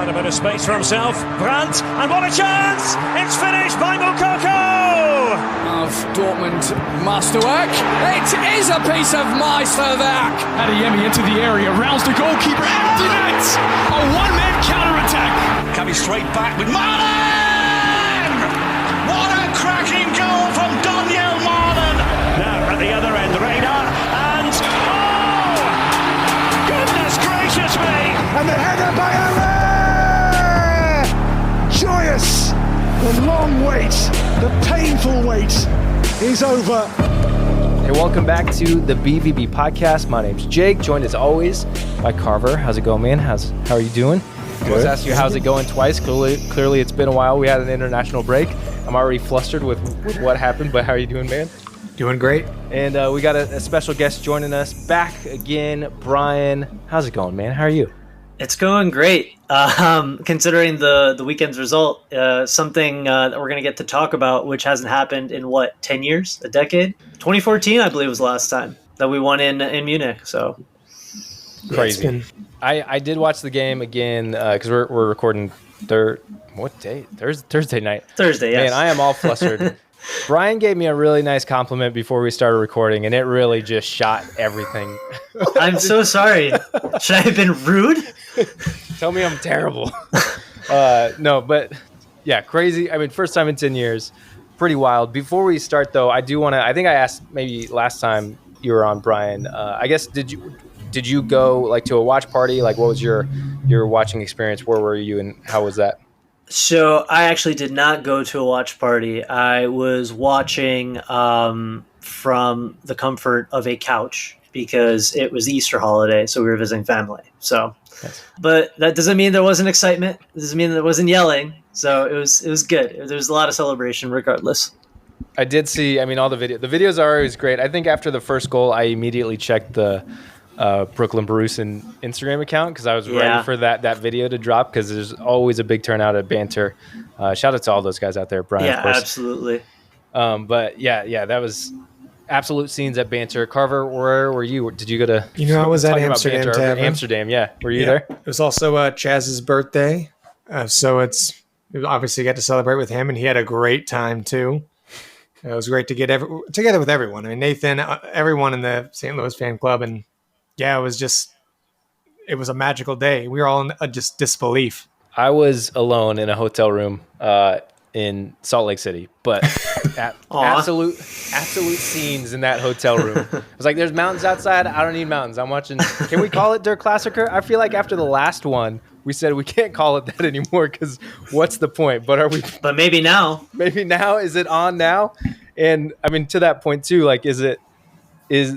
Found a bit of space for himself. Brandt, and what a chance! It's finished by Moukoko! Of Dortmund masterwork. It is a piece of Meisterwerk. Adeyemi into the area, rounds the goalkeeper, empty net! A one-man counter-attack. Coming straight back with Marlon! What a cracking goal from Daniel Marlon! Now at the other end, Reina, and oh! Goodness gracious me! And the header by Allah! Joyous! The long wait, the painful wait is over. Hey, welcome back to the BVB podcast. My name's Jake, joined as always by Carver. How's it going, man? How are you doing? I was asking you how's it going twice. Clearly it's been a while. We had an international break. I'm already flustered with what happened, but how are you doing, man? Doing great. And we got a special guest joining us back again, Brian. How's it going, man? How are you? It's going great. Considering the weekend's result, something that we're going to get to talk about, which hasn't happened in 10 years, a decade? 2014, I believe, was the last time that we won in Munich. So crazy. I did watch the game again because we're recording what day? Thursday night. Thursday, yes. Man, I am all flustered. Brian gave me a really nice compliment before we started recording, and it really just shot everything. I'm so sorry. Should I have been rude? Tell me I'm terrible. No, but yeah, crazy. I mean, first time in 10 years. Pretty wild. Before we start, though, I do want to – I think I asked maybe last time you were on, Brian. I guess did you go like to a watch party? Like what was your watching experience? Where were you and how was that? So I actually did not go to a watch party. I was watching from the comfort of a couch because it was the Easter holiday, so we were visiting family. So, but that doesn't mean there wasn't excitement. It doesn't mean there wasn't yelling. So it was good. There was a lot of celebration regardless. I did see, I mean, all the videos. The videos are always great. I think after the first goal, I immediately checked the Brooklyn Barusin Instagram account because I was ready for that video to drop because there's always a big turnout at banter. Shout out to all those guys out there, Brian. Yeah, of course. Absolutely. But yeah, that was absolute scenes at banter. Carver, where were you? Did you go to? I was at Amsterdam. Amsterdam, yeah. Were you there? It was also Chaz's birthday, so it obviously got to celebrate with him, and he had a great time too. It was great to get together with everyone. I mean, Nathan, everyone in the St. Louis fan club, and yeah, it was a magical day. We were all in just disbelief. I was alone in a hotel room in Salt Lake City, but absolute scenes in that hotel room. I was like, there's mountains outside. I don't need mountains. I'm watching. Can we call it Der Klassiker? I feel like after the last one, we said we can't call it that anymore because what's the point? But are we? But maybe now. Maybe now. Is it on now? And I mean, to that point too, like, is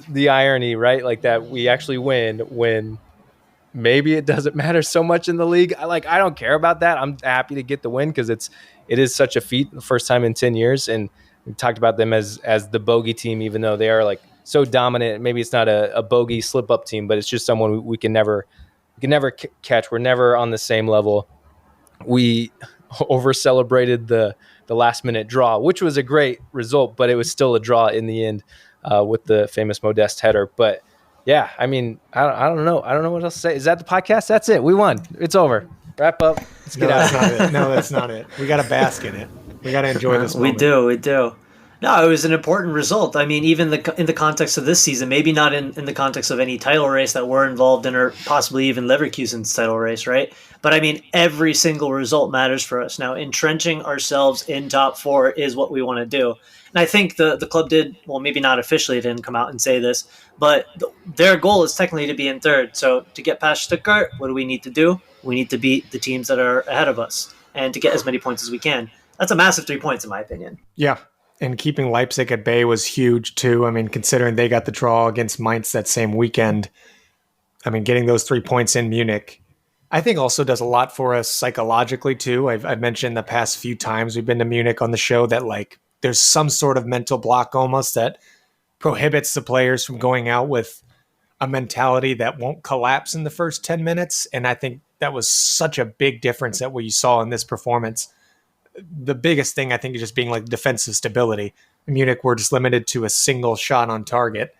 the irony, right? Like that we actually win when maybe it doesn't matter so much in the league. I don't care about that. I'm happy to get the win because it is such a feat, the first time in 10 years. And we talked about them as the bogey team, even though they are like so dominant. Maybe it's not a bogey slip up team, but it's just someone we can never catch. We're never on the same level. We over celebrated the last minute draw, which was a great result, but it was still a draw in the end. With the famous Modeste header. But yeah, I mean, I don't know. I don't know what else to say. Is that the podcast? That's it. We won. It's over. Wrap up. Let's get out. That's not it. No, that's not it. We got to bask in it. We got to enjoy this moment. We do. No, it was an important result. I mean, even in the context of this season, maybe not in the context of any title race that we're involved in or possibly even Leverkusen's title race, right? But I mean, every single result matters for us. Now, entrenching ourselves in top four is what we want to do. And I think the club did, well, maybe not officially, didn't come out and say this, but their goal is technically to be in third. So to get past Stuttgart, what do we need to do? We need to beat the teams that are ahead of us and to get as many points as we can. That's a massive 3 points in my opinion. Yeah. And keeping Leipzig at bay was huge too. I mean, considering they got the draw against Mainz that same weekend, I mean, getting those 3 points in Munich, I think also does a lot for us psychologically too. I've mentioned the past few times we've been to Munich on the show that like there's some sort of mental block almost that prohibits the players from going out with a mentality that won't collapse in the first 10 minutes. And I think that was such a big difference that what you saw in this performance. The biggest thing I think is just being like defensive stability. In Munich, we're just limited to a single shot on target.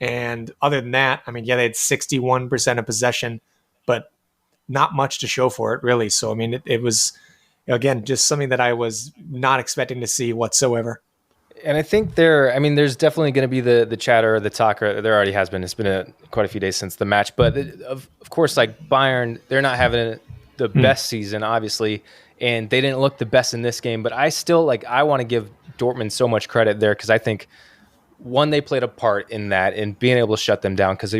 And other than that, I mean, yeah, they had 61% of possession, but not much to show for it, really. So, I mean, it was, again, just something that I was not expecting to see whatsoever. And I think there's definitely going to be the chatter or the talk, or there already has been. It's been quite a few days since the match. But of course, like Bayern, they're not having the best season, obviously, and they didn't look the best in this game. But I still, I want to give Dortmund so much credit there because I think, one, they played a part in that and being able to shut them down because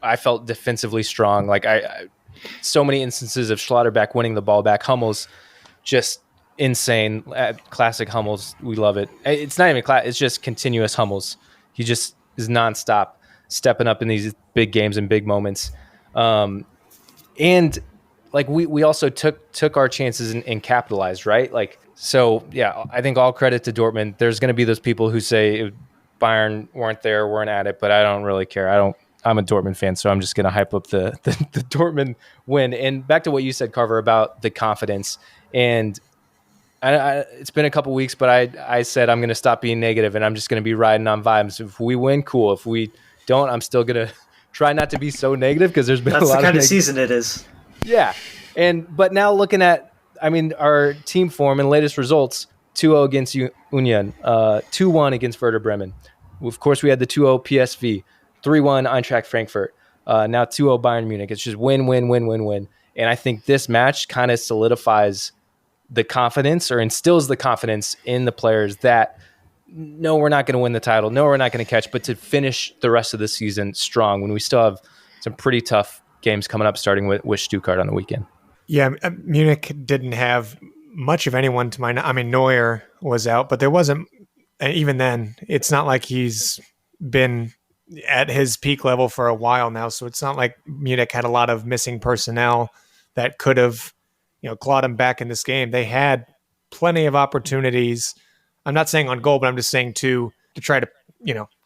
I felt defensively strong. So many instances of Schlotterbeck winning the ball back. Hummels just insane. Classic Hummels. We love it. It's not even class. It's just continuous Hummels. He just is nonstop stepping up in these big games and big moments. And we also took our chances and capitalized, right? So yeah, I think all credit to Dortmund. There's going to be those people who say Bayern weren't at it, but I don't really care. I'm a Dortmund fan, so I'm just going to hype up the Dortmund win. And back to what you said, Carver, about the confidence. And it's been a couple weeks, but I said I'm going to stop being negative and I'm just going to be riding on vibes. If we win, cool. If we don't, I'm still going to try not to be so negative because there's been a lot of That's the kind of season it is. Yeah. But now looking at, our team form and latest results, 2-0 against Union, 2-1 against Werder Bremen. Of course, we had the 2-0 PSV, 3-1 Eintracht Frankfurt, now 2-0 Bayern Munich. It's just win, win, win, win, win. And I think this match kind of solidifies the confidence or instills the confidence in the players that, no, we're not going to win the title. No, we're not going to catch, but to finish the rest of the season strong when we still have some pretty tough games coming up, starting with Stuttgart on the weekend. Yeah, Munich didn't have much of anyone to mind. Neuer was out, but there wasn't, even then, it's not like he's been at his peak level for a while now. So it's not like Munich had a lot of missing personnel that could have, clawed him back in this game. They had plenty of opportunities. I'm not saying on goal, but I'm just saying to try to,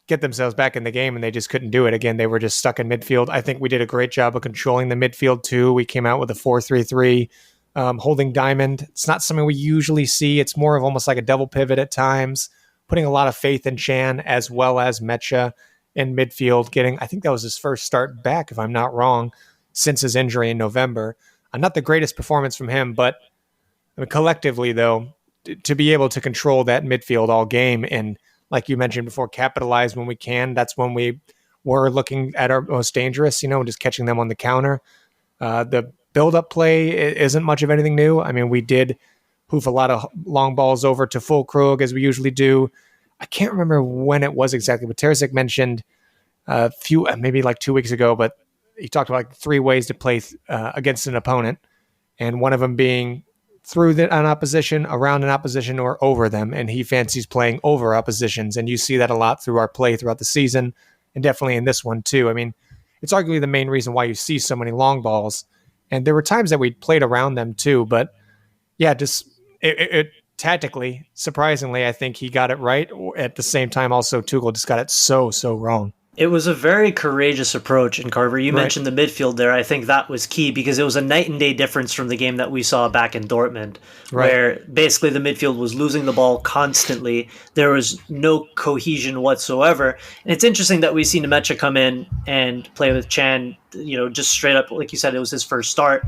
get themselves back in the game, and they just couldn't do it. Again, they were just stuck in midfield. I think we did a great job of controlling the midfield too. We came out with a 4-3-3, holding diamond. It's not something we usually see. It's more of almost like a double pivot at times, putting a lot of faith in Chan as well as Mecha in midfield, I think that was his first start back, if I'm not wrong, since his injury in November. Not the greatest performance from him, but collectively, though, to be able to control that midfield all game and, like you mentioned before, capitalize when we can. That's when we were looking at our most dangerous, just catching them on the counter. The build-up play isn't much of anything new. We did hoof a lot of long balls over to Füllkrug, as we usually do. I can't remember when it was exactly, but Terzic mentioned a few, maybe 2 weeks ago, but he talked about 3 ways to play against an opponent, and one of them being through an opposition, around an opposition, or over them. And he fancies playing over oppositions. And you see that a lot through our play throughout the season, and definitely in this one too. It's arguably the main reason why you see so many long balls. And there were times that we played around them too. But yeah, just it tactically, surprisingly, I think he got it right. At the same time, also, Tuchel just got it so wrong. It was a very courageous approach. And Carver, you mentioned the midfield there. I think that was key because it was a night and day difference from the game that we saw back in Dortmund, where basically the midfield was losing the ball constantly. There was no cohesion whatsoever. And it's interesting that we've seen Nemecha come in and play with Chan, just straight up, like you said, it was his first start.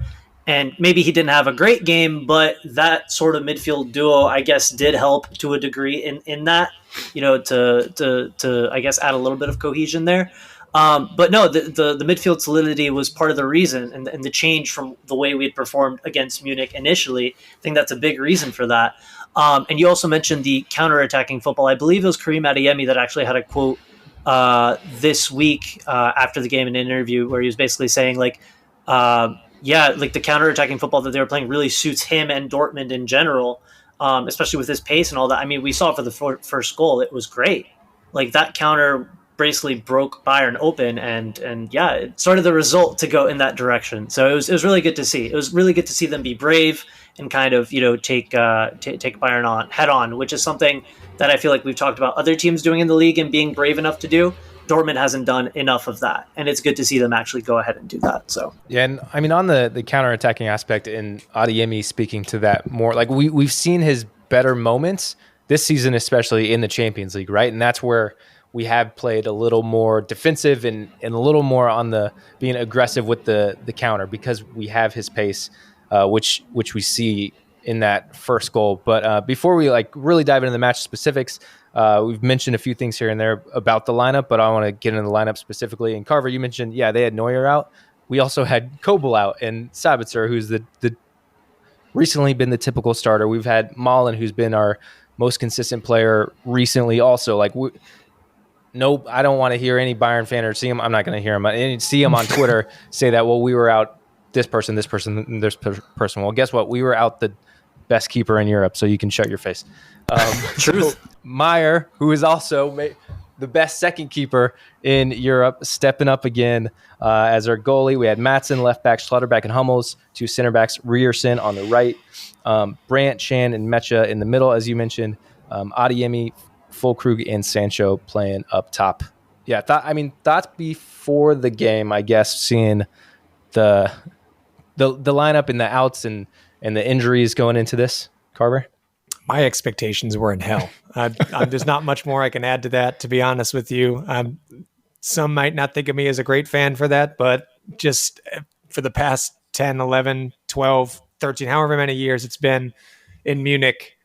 And maybe he didn't have a great game, but that sort of midfield duo, I guess, did help to a degree in that, to I guess add a little bit of cohesion there. But no, the midfield solidity was part of the reason, and the change from the way we had performed against Munich initially. I think that's a big reason for that. And you also mentioned the counter-attacking football. I believe it was Karim Adeyemi that actually had a quote this week after the game in an interview where he was basically saying the counter-attacking football that they were playing really suits him and Dortmund in general, especially with his pace and all that. We saw for the first goal, it was great. That counter basically broke Bayern open, and yeah, it started the result to go in that direction. So it was really good to see. It was really good to see them be brave and kind of take Bayern on head on, which is something that I feel like we've talked about other teams doing in the league and being brave enough to do. Dortmund hasn't done enough of that, and it's good to see them actually go ahead and do that. So yeah, and on the counter-attacking aspect, and Adeyemi speaking to that more, we've seen his better moments this season, especially in the Champions League, right? And that's where we have played a little more defensive and a little more on the being aggressive with the counter because we have his pace, which we see in that first goal. But before we really dive into the match specifics, we've mentioned a few things here and there about the lineup, but I want to get into the lineup specifically. And Carver, you mentioned, they had Neuer out. We also had Kobel out and Sabitzer, who's the recently been the typical starter. We've had Malen, who's been our most consistent player recently also. Nope, I don't want to hear any Bayern fan or see him. I'm not going to hear him. And see him on Twitter say that, well, we were out this person, and this person. Well, guess what? We were out the best keeper in Europe, so you can shut your face. Truth. Meyer, who is also the best second keeper in Europe, stepping up again as our goalie. We had Maatsen, left back, Schlotterbeck and Hummels, 2 center backs, Rierson on the right, Brandt, Chan, and Mecha in the middle, as you mentioned, Adeyemi, Füllkrug, and Sancho playing up top. Yeah, thoughts before the game, I guess, seeing the lineup and the outs and the injuries going into this, Carver? My expectations were in hell. There's not much more I can add to that, to be honest with you. Some might not think of me as a great fan for that, but just for the past 10, 11, 12, 13, however many years it's been in Munich,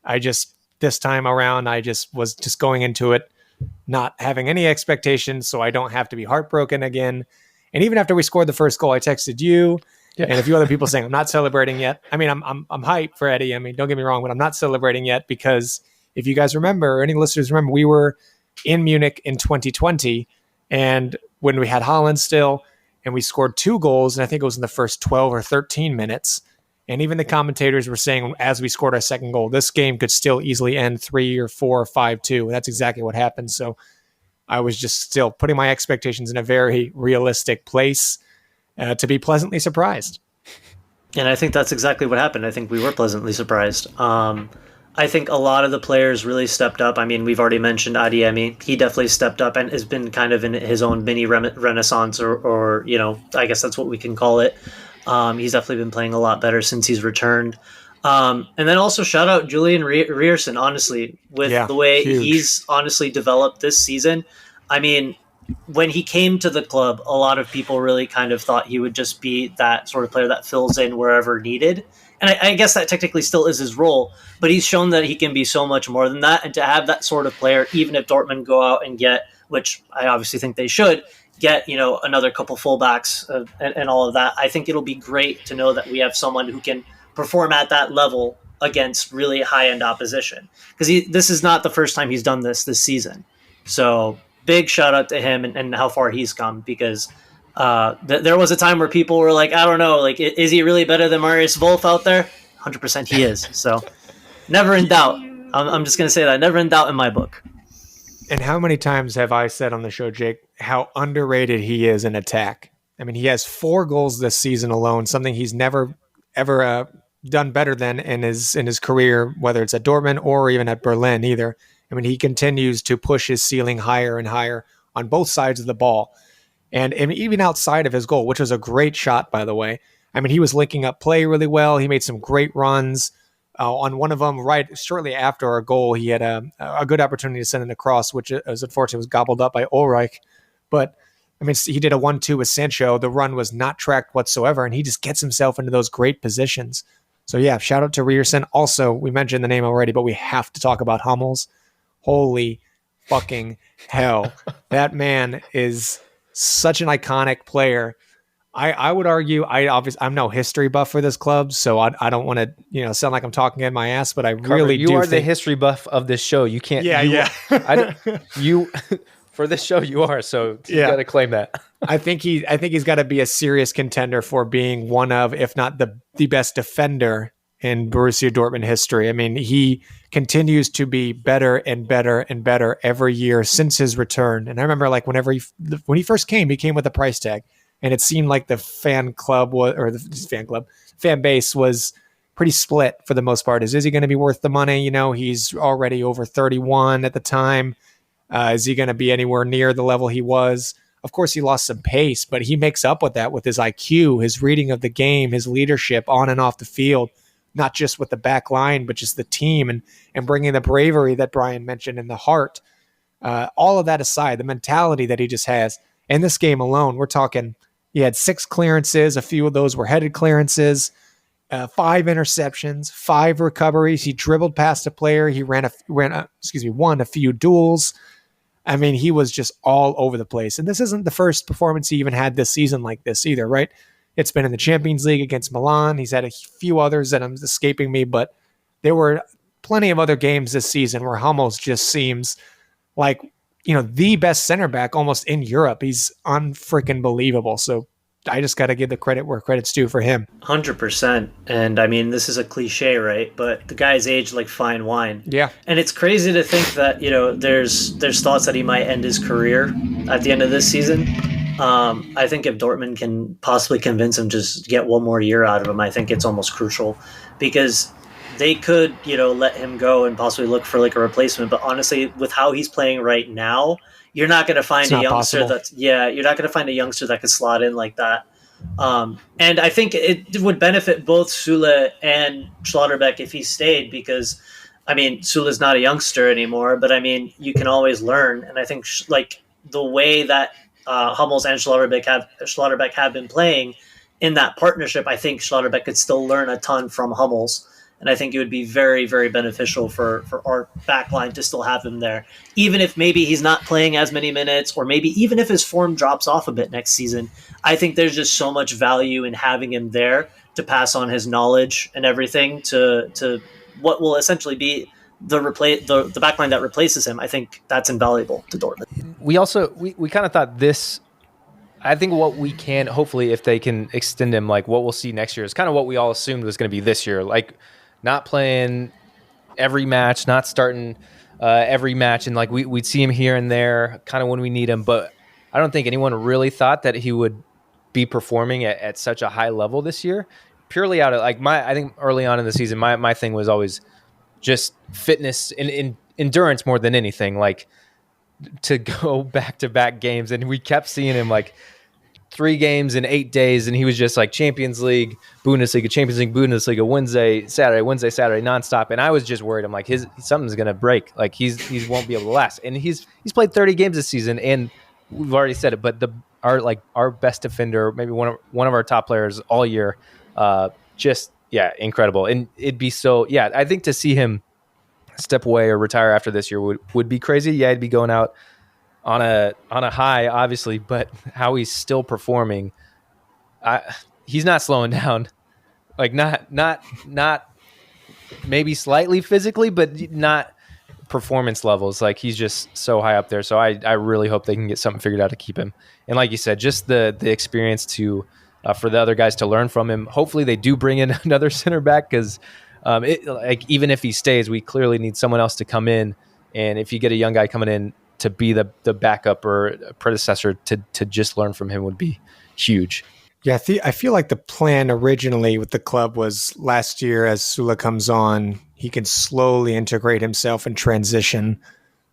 this time around, I was going into it not having any expectations, so I don't have to be heartbroken again. And even after we scored the first goal, I texted you and a few other people saying I'm not celebrating yet. I mean, I'm hyped for Eddie. I mean, don't get me wrong, but I'm not celebrating yet because if you guys remember, or any listeners remember, we were in Munich in 2020, and when we had Haaland still, and we scored 2 goals, and I think it was in the first 12 or 13 minutes. And even the commentators were saying, as we scored our second goal, this game could still easily end 3 or 4 or 5-2. And that's exactly what happened. So I was just still putting my expectations in a very realistic place to be pleasantly surprised. And I think that's exactly what happened. I think we were pleasantly surprised. I think a lot of the players really stepped up. I mean, we've already mentioned Adeyemi. He definitely stepped up and has been kind of in his own mini renaissance, or I guess that's what we can call it. He's definitely been playing a lot better since he's returned. And then also shout out Julian Rierson, honestly, with the way he's honestly developed this season. I mean, when he came to the club, a lot of people really kind of thought he would just be that sort of player that fills in wherever needed. And I guess that technically still is his role, but he's shown that he can be so much more than that. And to have that sort of player, even if Dortmund go out and get, which I obviously think they should, get another couple fullbacks and all of that, I think it'll be great to know that we have someone who can perform at that level against really high-end opposition, because this is not the first time he's done this season. So big shout out to him and how far he's come, because there was a time where people were like, I don't know, like, is he really better than Marius Wolf out there? 100% he is. So never in doubt. I'm just going to say that, never in doubt in my book. And how many times have I said on the show, Jake, how underrated he is in attack? I mean, he has 4 goals this season alone, something he's never, ever done better than in his career, whether it's at Dortmund or even at Berlin either. I mean, he continues to push his ceiling higher and higher on both sides of the ball. And even outside of his goal, which was a great shot, by the way. I mean, he was linking up play really well. He made some great runs. On one of them, right shortly after our goal, he had a good opportunity to send it across, which unfortunately was gobbled up by Ulreich. But, I mean, he did a 1-2 with Sancho. The run was not tracked whatsoever, and he just gets himself into those great positions. So, yeah, shout out to Rierson. Also, we mentioned the name already, but we have to talk about Hummels. Holy fucking hell. That man is such an iconic player. I would argue, I'm no history buff for this club, so I don't want to sound like I'm talking in my ass, but I Carver, really you do are think the history buff of this show. You can't. You for this show you are, so you got to claim that. I think he's got to be a serious contender for being one of, if not the best defender in Borussia Dortmund history. I mean, he continues to be better and better and better every year since his return. And I remember, like, when he first came, he came with a price tag. And it seemed like the fan base was pretty split for the most part. Is he going to be worth the money? He's already over 31 at the time. Is he going to be anywhere near the level he was? Of course, he lost some pace, but he makes up with that with his IQ, his reading of the game, his leadership on and off the field, not just with the back line, but just the team and bringing the bravery that Brian mentioned and the heart. All of that aside, the mentality that he just has in this game alone, we're talking he had 6 clearances. A few of those were headed clearances, 5 interceptions, 5 recoveries. He dribbled past a player. He won a few duels. I mean, he was just all over the place. And this isn't the first performance he even had this season like this either, right? It's been in the Champions League against Milan. He's had a few others that are escaping me, but there were plenty of other games this season where Hummels just seems like, the best center back almost in Europe. He's unfreaking believable. So I just got to give the credit where credit's due for him. 100%. And I mean, this is a cliche, right? But the guy's aged like fine wine. Yeah. And it's crazy to think that, there's thoughts that he might end his career at the end of this season. I think if Dortmund can possibly convince him just get one more year out of him, I think it's almost crucial, because they could, let him go and possibly look for like a replacement. But honestly, with how he's playing right now, you're not going to find a youngster you're not going to find a youngster that could slot in like that. And I think it would benefit both Süle and Schlotterbeck if he stayed, because I mean, Süle's not a youngster anymore, but I mean, you can always learn. And I think like the way that Hummels and Schlotterbeck have been playing in that partnership, I think Schlotterbeck could still learn a ton from Hummels. And I think it would be very, very beneficial for our backline to still have him there. Even if maybe he's not playing as many minutes, or maybe even if his form drops off a bit next season, I think there's just so much value in having him there to pass on his knowledge and everything to what will essentially be the backline that replaces him. I think that's invaluable to Dortmund. We kind of thought this. I think what we can, hopefully, if they can extend him, like what we'll see next year is kind of what we all assumed was going to be this year. Like, not playing every match, not starting every match. And like we'd see him here and there kind of when we need him. But I don't think anyone really thought that he would be performing at such a high level this year. Purely out of like I think early on in the season, my thing was always just fitness and endurance more than anything. Like to go back-to-back games. And we kept seeing him like 3 games in 8 days, and he was just like Champions League, Bundesliga, Champions League, Bundesliga, Wednesday, Saturday, nonstop. And I was just worried. I'm like, something's gonna break. Like he won't be able to last. And he's played 30 games this season, and we've already said it. But our best defender, maybe one of our top players all year, incredible. And it'd be so I think to see him step away or retire after this year would be crazy. Yeah, he'd be going out on a high, obviously, but how he's still performing, he's not slowing down. Like not maybe slightly physically, but not performance levels. Like he's just so high up there. So I really hope they can get something figured out to keep him. And like you said, just the experience to for the other guys to learn from him. Hopefully they do bring in another center back, because even if he stays, we clearly need someone else to come in. And if you get a young guy coming in to be the backup or predecessor to just learn from him would be huge. Yeah, I feel like the plan originally with the club was last year, as Süle comes on, he can slowly integrate himself and transition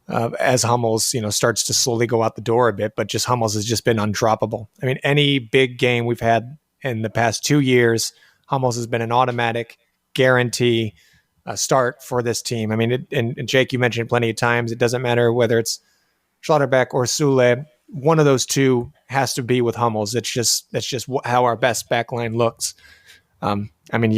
as Hummels, starts to slowly go out the door a bit. But just Hummels has just been undroppable. I mean, any big game we've had in the past 2 years, Hummels has been an automatic guarantee start for this team. I mean, and Jake, you mentioned plenty of times, it doesn't matter whether it's Schlotterbeck or Süle, one of those two has to be with Hummels. That's just how our best backline looks. I mean,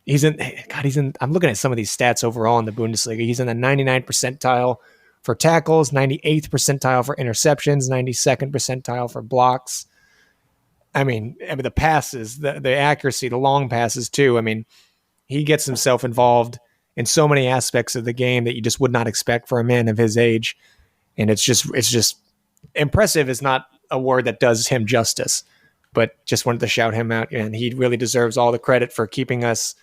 he's in. I'm looking at some of these stats overall in the Bundesliga. He's in the 99th percentile for tackles, 98th percentile for interceptions, 92nd percentile for blocks. I mean the passes, the accuracy, the long passes too. I mean, he gets himself involved in so many aspects of the game that you just would not expect for a man of his age. And it's just impressive is not a word that does him justice, but just wanted to shout him out. And he really deserves all the credit for keeping us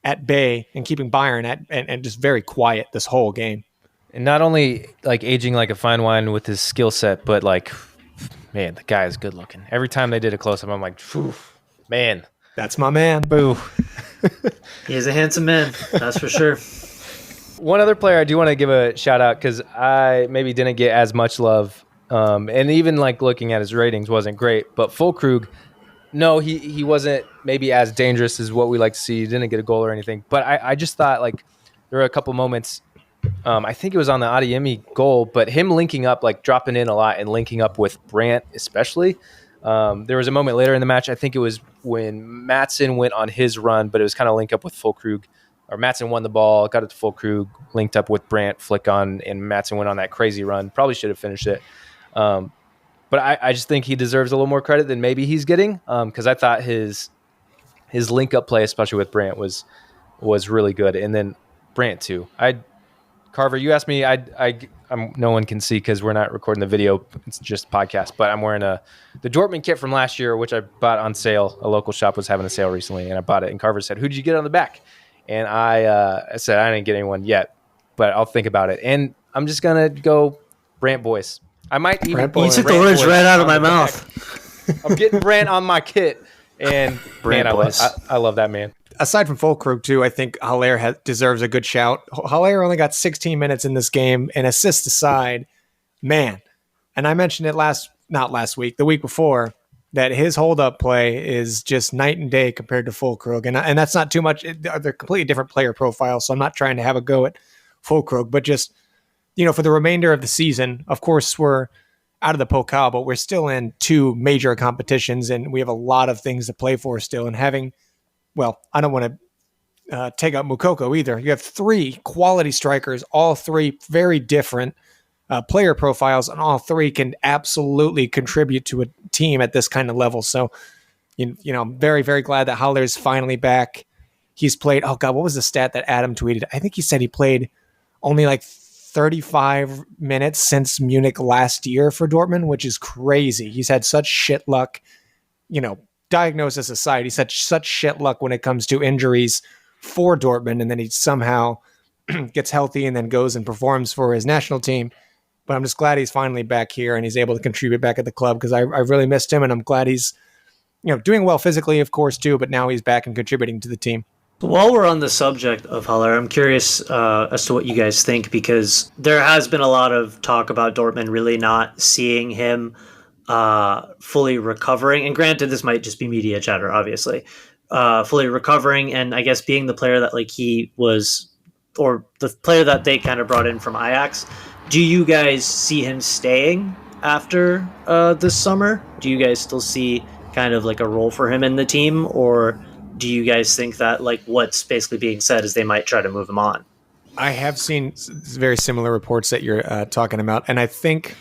at bay and keeping Bayern and just very quiet this whole game. And not only like aging like a fine wine with his skill set, but like, man, the guy is good looking. Every time they did a close up, I'm like, man, that's my man. Boo. He is a handsome man, that's for sure. One other player I do want to give a shout out, because I maybe didn't get as much love, and even like looking at his ratings wasn't great. But Füllkrug, no, he wasn't maybe as dangerous as what we like to see. He didn't get a goal or anything. But I just thought like there were a couple moments I think it was on the Adeyemi goal, but him linking up, like dropping in a lot and linking up with Brandt especially. There was a moment later in the match, I think it was when Maatsen went on his run, but it was kind of linked up with Füllkrug. Or Maatsen won the ball, got it to Füllkrug, linked up with Brandt, flick on, and Maatsen went on that crazy run. Probably should have finished it. But I just think he deserves a little more credit than maybe he's getting, because I thought his link-up play, especially with Brandt, was really good. And then Brandt, too. Carver, you asked me, no one can see because we're not recording the video. It's just a podcast, but I'm wearing the Dortmund kit from last year, which I bought on sale. A local shop was having a sale recently, and I bought it. And Carver said, "Who did you get on the back?" And I said, "I didn't get anyone yet, but I'll think about it." And I'm just going to go Brandt boys. I might even you took the words right out of my mouth. I'm getting Brandt on my kit. And Brandt boys. I love that man. Aside from Füllkrug, too, I think Haller deserves a good shout. Haller only got 16 minutes in this game, and assists aside, man. And I mentioned it the week before, that his hold-up play is just night and day compared to Füllkrug. And that's not too much. They're completely different player profiles, so I'm not trying to have a go at Füllkrug. But just, for the remainder of the season, of course, we're out of the Pokal, but we're still in 2 major competitions, and we have a lot of things to play for still. And I don't want to take up Moukoko either. You have 3 quality strikers, all 3 very different player profiles, and all 3 can absolutely contribute to a team at this kind of level. So, I'm very, very glad that Haller's finally back. He's played, oh God, what was the stat that Adam tweeted? I think he said he played only like 35 minutes since Munich last year for Dortmund, which is crazy. He's had such shit luck, diagnosis aside, he's had such shit luck when it comes to injuries for Dortmund, and then he somehow gets healthy and then goes and performs for his national team. But I'm just glad he's finally back here and he's able to contribute back at the club, because I really missed him, and I'm glad he's doing well physically, of course, too, but now he's back and contributing to the team. While we're on the subject of Haller, I'm curious as to what you guys think, because there has been a lot of talk about Dortmund really not seeing him fully recovering. And granted, this might just be media chatter, obviously. Fully recovering, and I guess being the player that he was, or the player that they kind of brought in from Ajax. Do you guys see him staying after this summer? Do you guys still see kind of a role for him in the team, or do you guys think that what's basically being said is they might try to move him on? I have seen very similar reports that you're talking about, and I think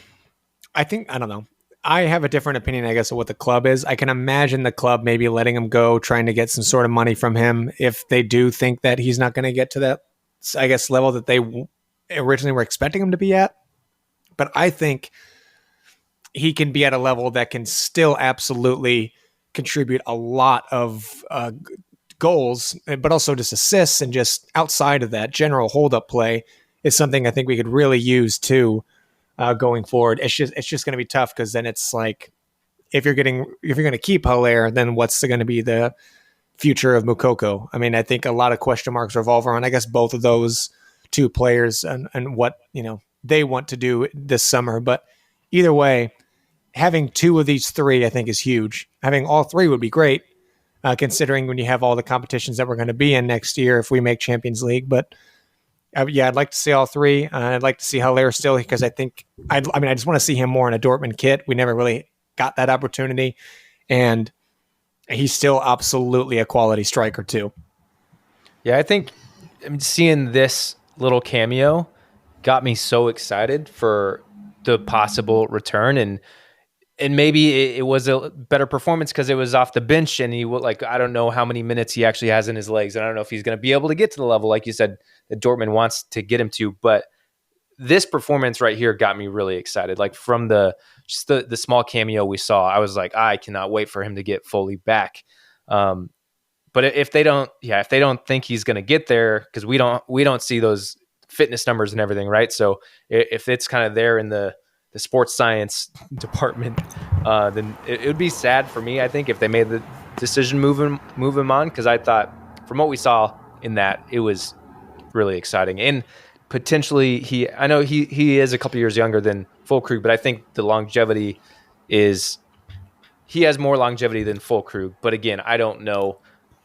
I don't know. I have a different opinion, I guess, of what the club is. I can imagine the club maybe letting him go, trying to get some sort of money from him if they do think that he's not going to get to that, I guess, level that they originally were expecting him to be at. But I think he can be at a level that can still absolutely contribute a lot of goals, but also just assists, and just outside of that, general hold-up play is something I think we could really use too. Going forward, it's just going to be tough, because then it's if you're going to keep Haller, then what's going to be the future of Moukoko? I mean, I think a lot of question marks revolve around, I guess, both of those 2 players and what they want to do this summer. But either way, having 2 of these 3, I think, is huge. Having all 3 would be great, considering when you have all the competitions that we're going to be in next year if we make Champions League. But I'd like to see all 3. I'd like to see Haller still, because I think I just want to see him more in a Dortmund kit. We never really got that opportunity, and he's still absolutely a quality striker too. Yeah, I think seeing this little cameo got me so excited for the possible return, and maybe it was a better performance because it was off the bench, and he would I don't know how many minutes he actually has in his legs, and I don't know if he's going to be able to get to the level, like you said, that Dortmund wants to get him to. But this performance right here got me really excited. From the small cameo we saw, I was I cannot wait for him to get fully back. But if they don't think he's going to get there, because we don't see those fitness numbers and everything, right? So if it's kind of there in the sports science department, then it would be sad for me, I think, if they made the decision move him on, because I thought from what we saw in that, it was really exciting. And potentially I know he is a couple years younger than Füllkrug, but I think the longevity he has more longevity than Füllkrug. But again, I don't know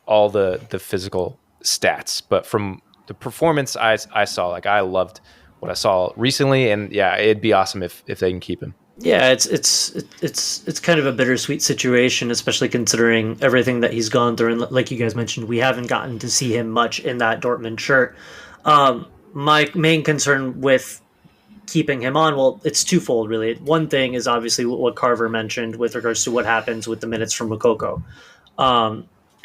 all the physical stats, but from the performance I saw, I loved what I saw recently. And yeah, it'd be awesome if they can keep him. Yeah, it's kind of a bittersweet situation, especially considering everything that he's gone through. And like you guys mentioned, we haven't gotten to see him much in that Dortmund shirt. My main concern with keeping him on, well, it's twofold, really. One thing is obviously what Carver mentioned with regards to what happens with the minutes from Moukoko. And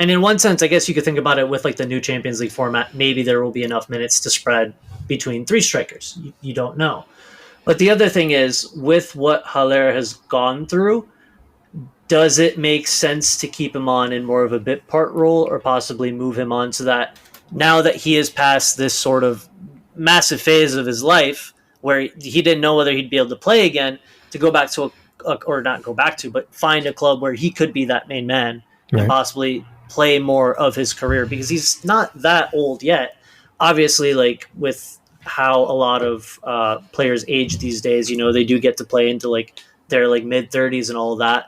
in one sense, I guess you could think about it with like the new Champions League format. Maybe there will be enough minutes to spread between three strikers. You don't know. But the other thing is, with what Haller has gone through, does it make sense to keep him on in more of a bit part role, or possibly move him on so that now that he has passed this sort of massive phase of his life where he didn't know whether he'd be able to play again, to go back to or not go back to, but find a club where he could be that main man and possibly play more of his career, because he's not that old yet. Obviously, like with how a lot of players age these days, they do get to play into like their like mid 30s and all of that.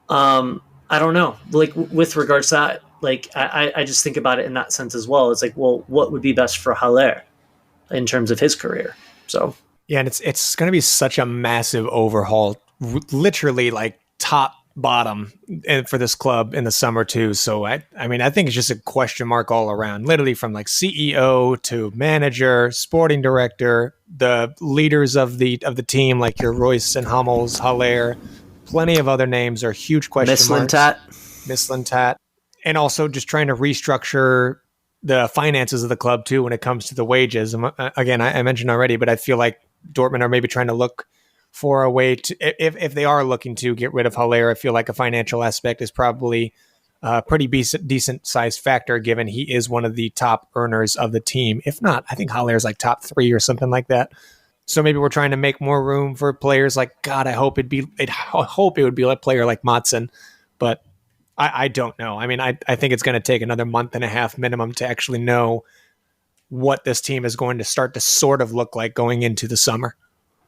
I don't know, like with regards to that, like I just think about it in that sense as well. It's like, well, what would be best for Haller in terms of his career? So yeah, and it's going to be such a massive overhaul, literally like top bottom for this club in the summer too. So I mean, I think it's just a question mark all around, literally from like CEO to manager, sporting director, the leaders of the team, like your Royce and Hummels, Haller, plenty of other names are huge question marks. Mislintat. And also just trying to restructure the finances of the club too when it comes to the wages. Again, I mentioned already, but I feel like Dortmund are maybe trying to look for a way to, if they are looking to get rid of Haller, I feel like a financial aspect is probably a pretty decent sized factor, given he is one of the top earners of the team. If not, I think Haller is like top 3 or something like that. So maybe we're trying to make more room for players like, God, I hope it would be a player like Maatsen, but I don't know. I mean, I think it's going to take another month and a half minimum to actually know what this team is going to start to sort of look like going into the summer.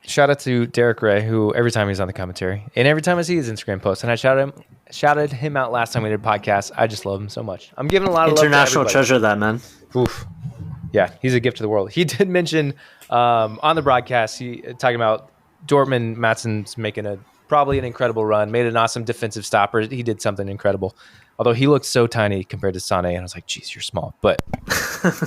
Shout out to Derek Ray, who every time he's on the commentary and every time I see his Instagram post, and I shouted him out last time we did a podcast. I just love him so much. I'm giving a lot of international love to treasure, that man. Oof. Yeah, he's a gift to the world. He did mention on the broadcast, he talking about Dortmund, Maatsen's making probably an incredible run, made an awesome defensive stopper. He did something incredible. Although he looks so tiny compared to Sané, and I was like, geez, you're small. But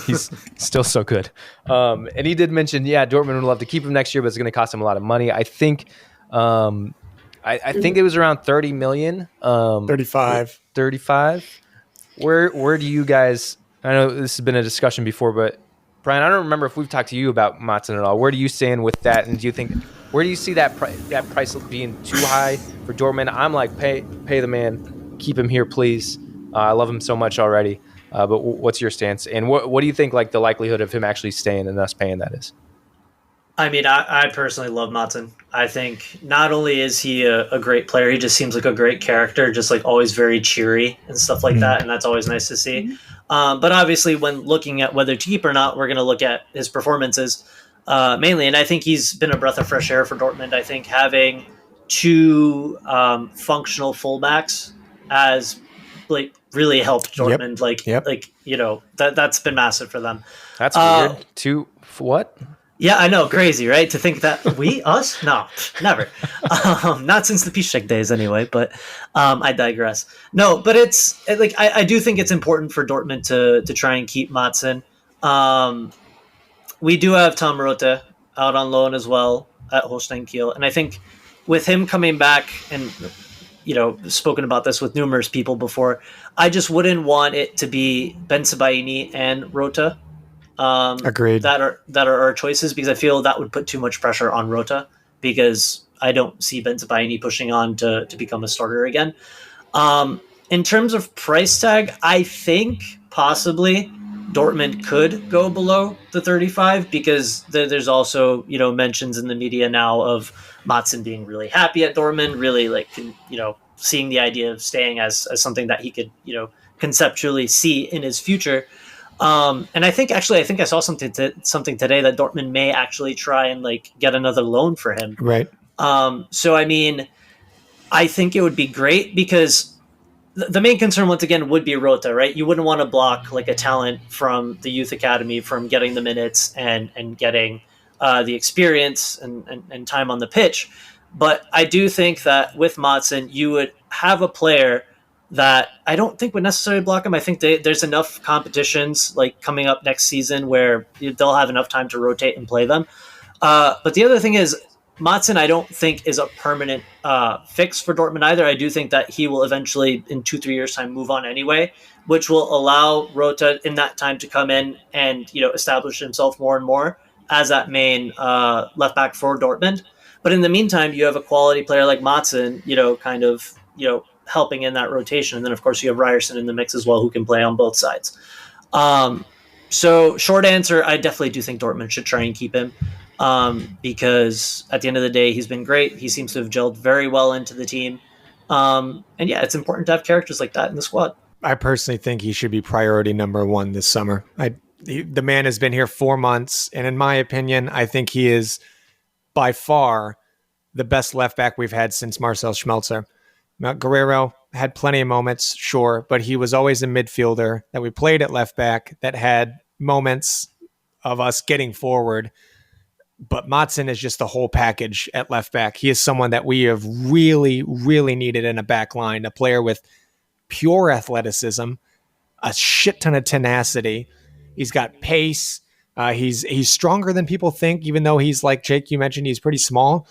he's still so good. And he did mention, yeah, Dortmund would love to keep him next year, but it's going to cost him a lot of money. I think I think it was around 30 million. 35. 35. Where do you guys, I know this has been a discussion before, but Brian, I don't remember if we've talked to you about Maatsen at all. Where do you stand with that? And do you think, where do you see that price being too high for Dortmund? I'm like, pay the man. Keep him here, please. I love him so much already. But what's your stance? And what do you think like the likelihood of him actually staying and us paying that is? I mean, I personally love Maatsen. I think not only is he a great player, he just seems like a great character, just like always very cheery and stuff like that. And that's always nice to see. But obviously when looking at whether to keep or not, we're going to look at his performances mainly. And I think he's been a breath of fresh air for Dortmund. I think having two functional fullbacks has like really helped Dortmund. That's been massive for them. That's weird. Two what? Yeah, I know, crazy, right? To think that us? No, never. Not since the Piszczek days, anyway. But I digress. No, but I do think it's important for Dortmund to try and keep Maatsen. We do have Tom Rote out on loan as well at Holstein Kiel, and I think with him coming back and spoken about this with numerous people before, I just wouldn't want it to be Ben Sebaini and Rota. Agreed. That are our choices, because I feel that would put too much pressure on Rota, because I don't see Ben Sebaini pushing on to become a starter again. In terms of price tag, I think possibly Dortmund could go below the 35, because there's also, mentions in the media now of Maatsen being really happy at Dortmund, really seeing the idea of staying as something that he could, conceptually see in his future. And I think I saw something today that Dortmund may actually try and get another loan for him. Right. So, I mean, I think it would be great, because the main concern once again would be Rota, right? You wouldn't want to block a talent from the youth academy from getting the minutes and getting the experience and time on the pitch. But I do think that with Maatsen, you would have a player that I don't think would necessarily block him. I think there's enough competitions like coming up next season where they'll have enough time to rotate and play them. But the other thing is, Maatsen, I don't think is a permanent fix for Dortmund either. I do think that he will eventually, in 2-3 years' time, move on anyway, which will allow Rota in that time to come in and establish himself more and more as that main left back for Dortmund. But in the meantime, you have a quality player like Maatsen, helping in that rotation, and then of course you have Ryerson in the mix as well, who can play on both sides. So short answer, I definitely do think Dortmund should try and keep him. Because at the end of the day, he's been great. He seems to have gelled very well into the team. And yeah, it's important to have characters like that in the squad. I personally think he should be priority number one this summer. The man has been here 4 months, and in my opinion, I think he is by far the best left back we've had since Marcel Schmelzer. Now, Guerrero had plenty of moments, sure, but he was always a midfielder that we played at left back that had moments of us getting forward. But Maatsen is just the whole package at left back. He is someone that we have really, really needed in a back line, a player with pure athleticism, a shit ton of tenacity. He's got pace. He's stronger than people think, even though he's, like Jake, you mentioned, he's pretty small.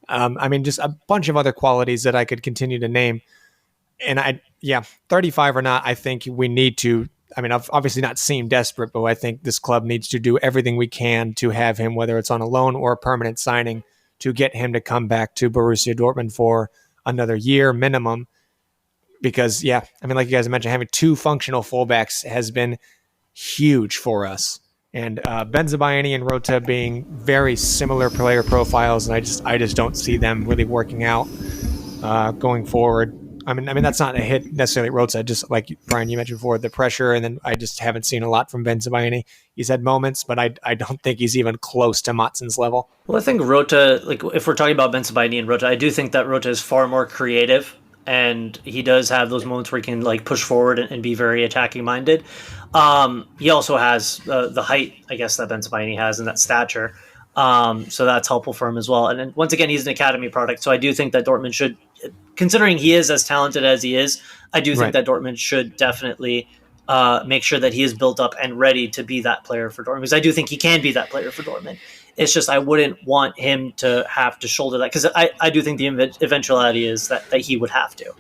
Just a bunch of other qualities that I could continue to name. And 35 or not, I think we need to, I've obviously not seem desperate, but I think this club needs to do everything we can to have him, whether it's on a loan or a permanent signing, to get him to come back to Borussia Dortmund for another year minimum. Because, like you guys mentioned, having two functional fullbacks has been huge for us. And Benzabaini and Rota being very similar player profiles, and I just don't see them really working out going forward. That's not a hit necessarily at Rota, just like Brian, you mentioned before, the pressure, and then I just haven't seen a lot from Benzabaini. He's had moments, but I don't think he's even close to Maatsen's level. Well, I think Rota, if we're talking about Benzabaini and Rota, I do think that Rota is far more creative, and he does have those moments where he can push forward and be very attacking minded. He also has the height, I guess, that Benzabaini has, and that stature. So that's helpful for him as well. And then, once again, he's an academy product. So I do think that Dortmund should, considering he is as talented as he is, I do think that Dortmund should definitely make sure that he is built up and ready to be that player for Dortmund. Because I do think he can be that player for Dortmund. It's just I wouldn't want him to have to shoulder that, because I do think the eventuality is that he would have to.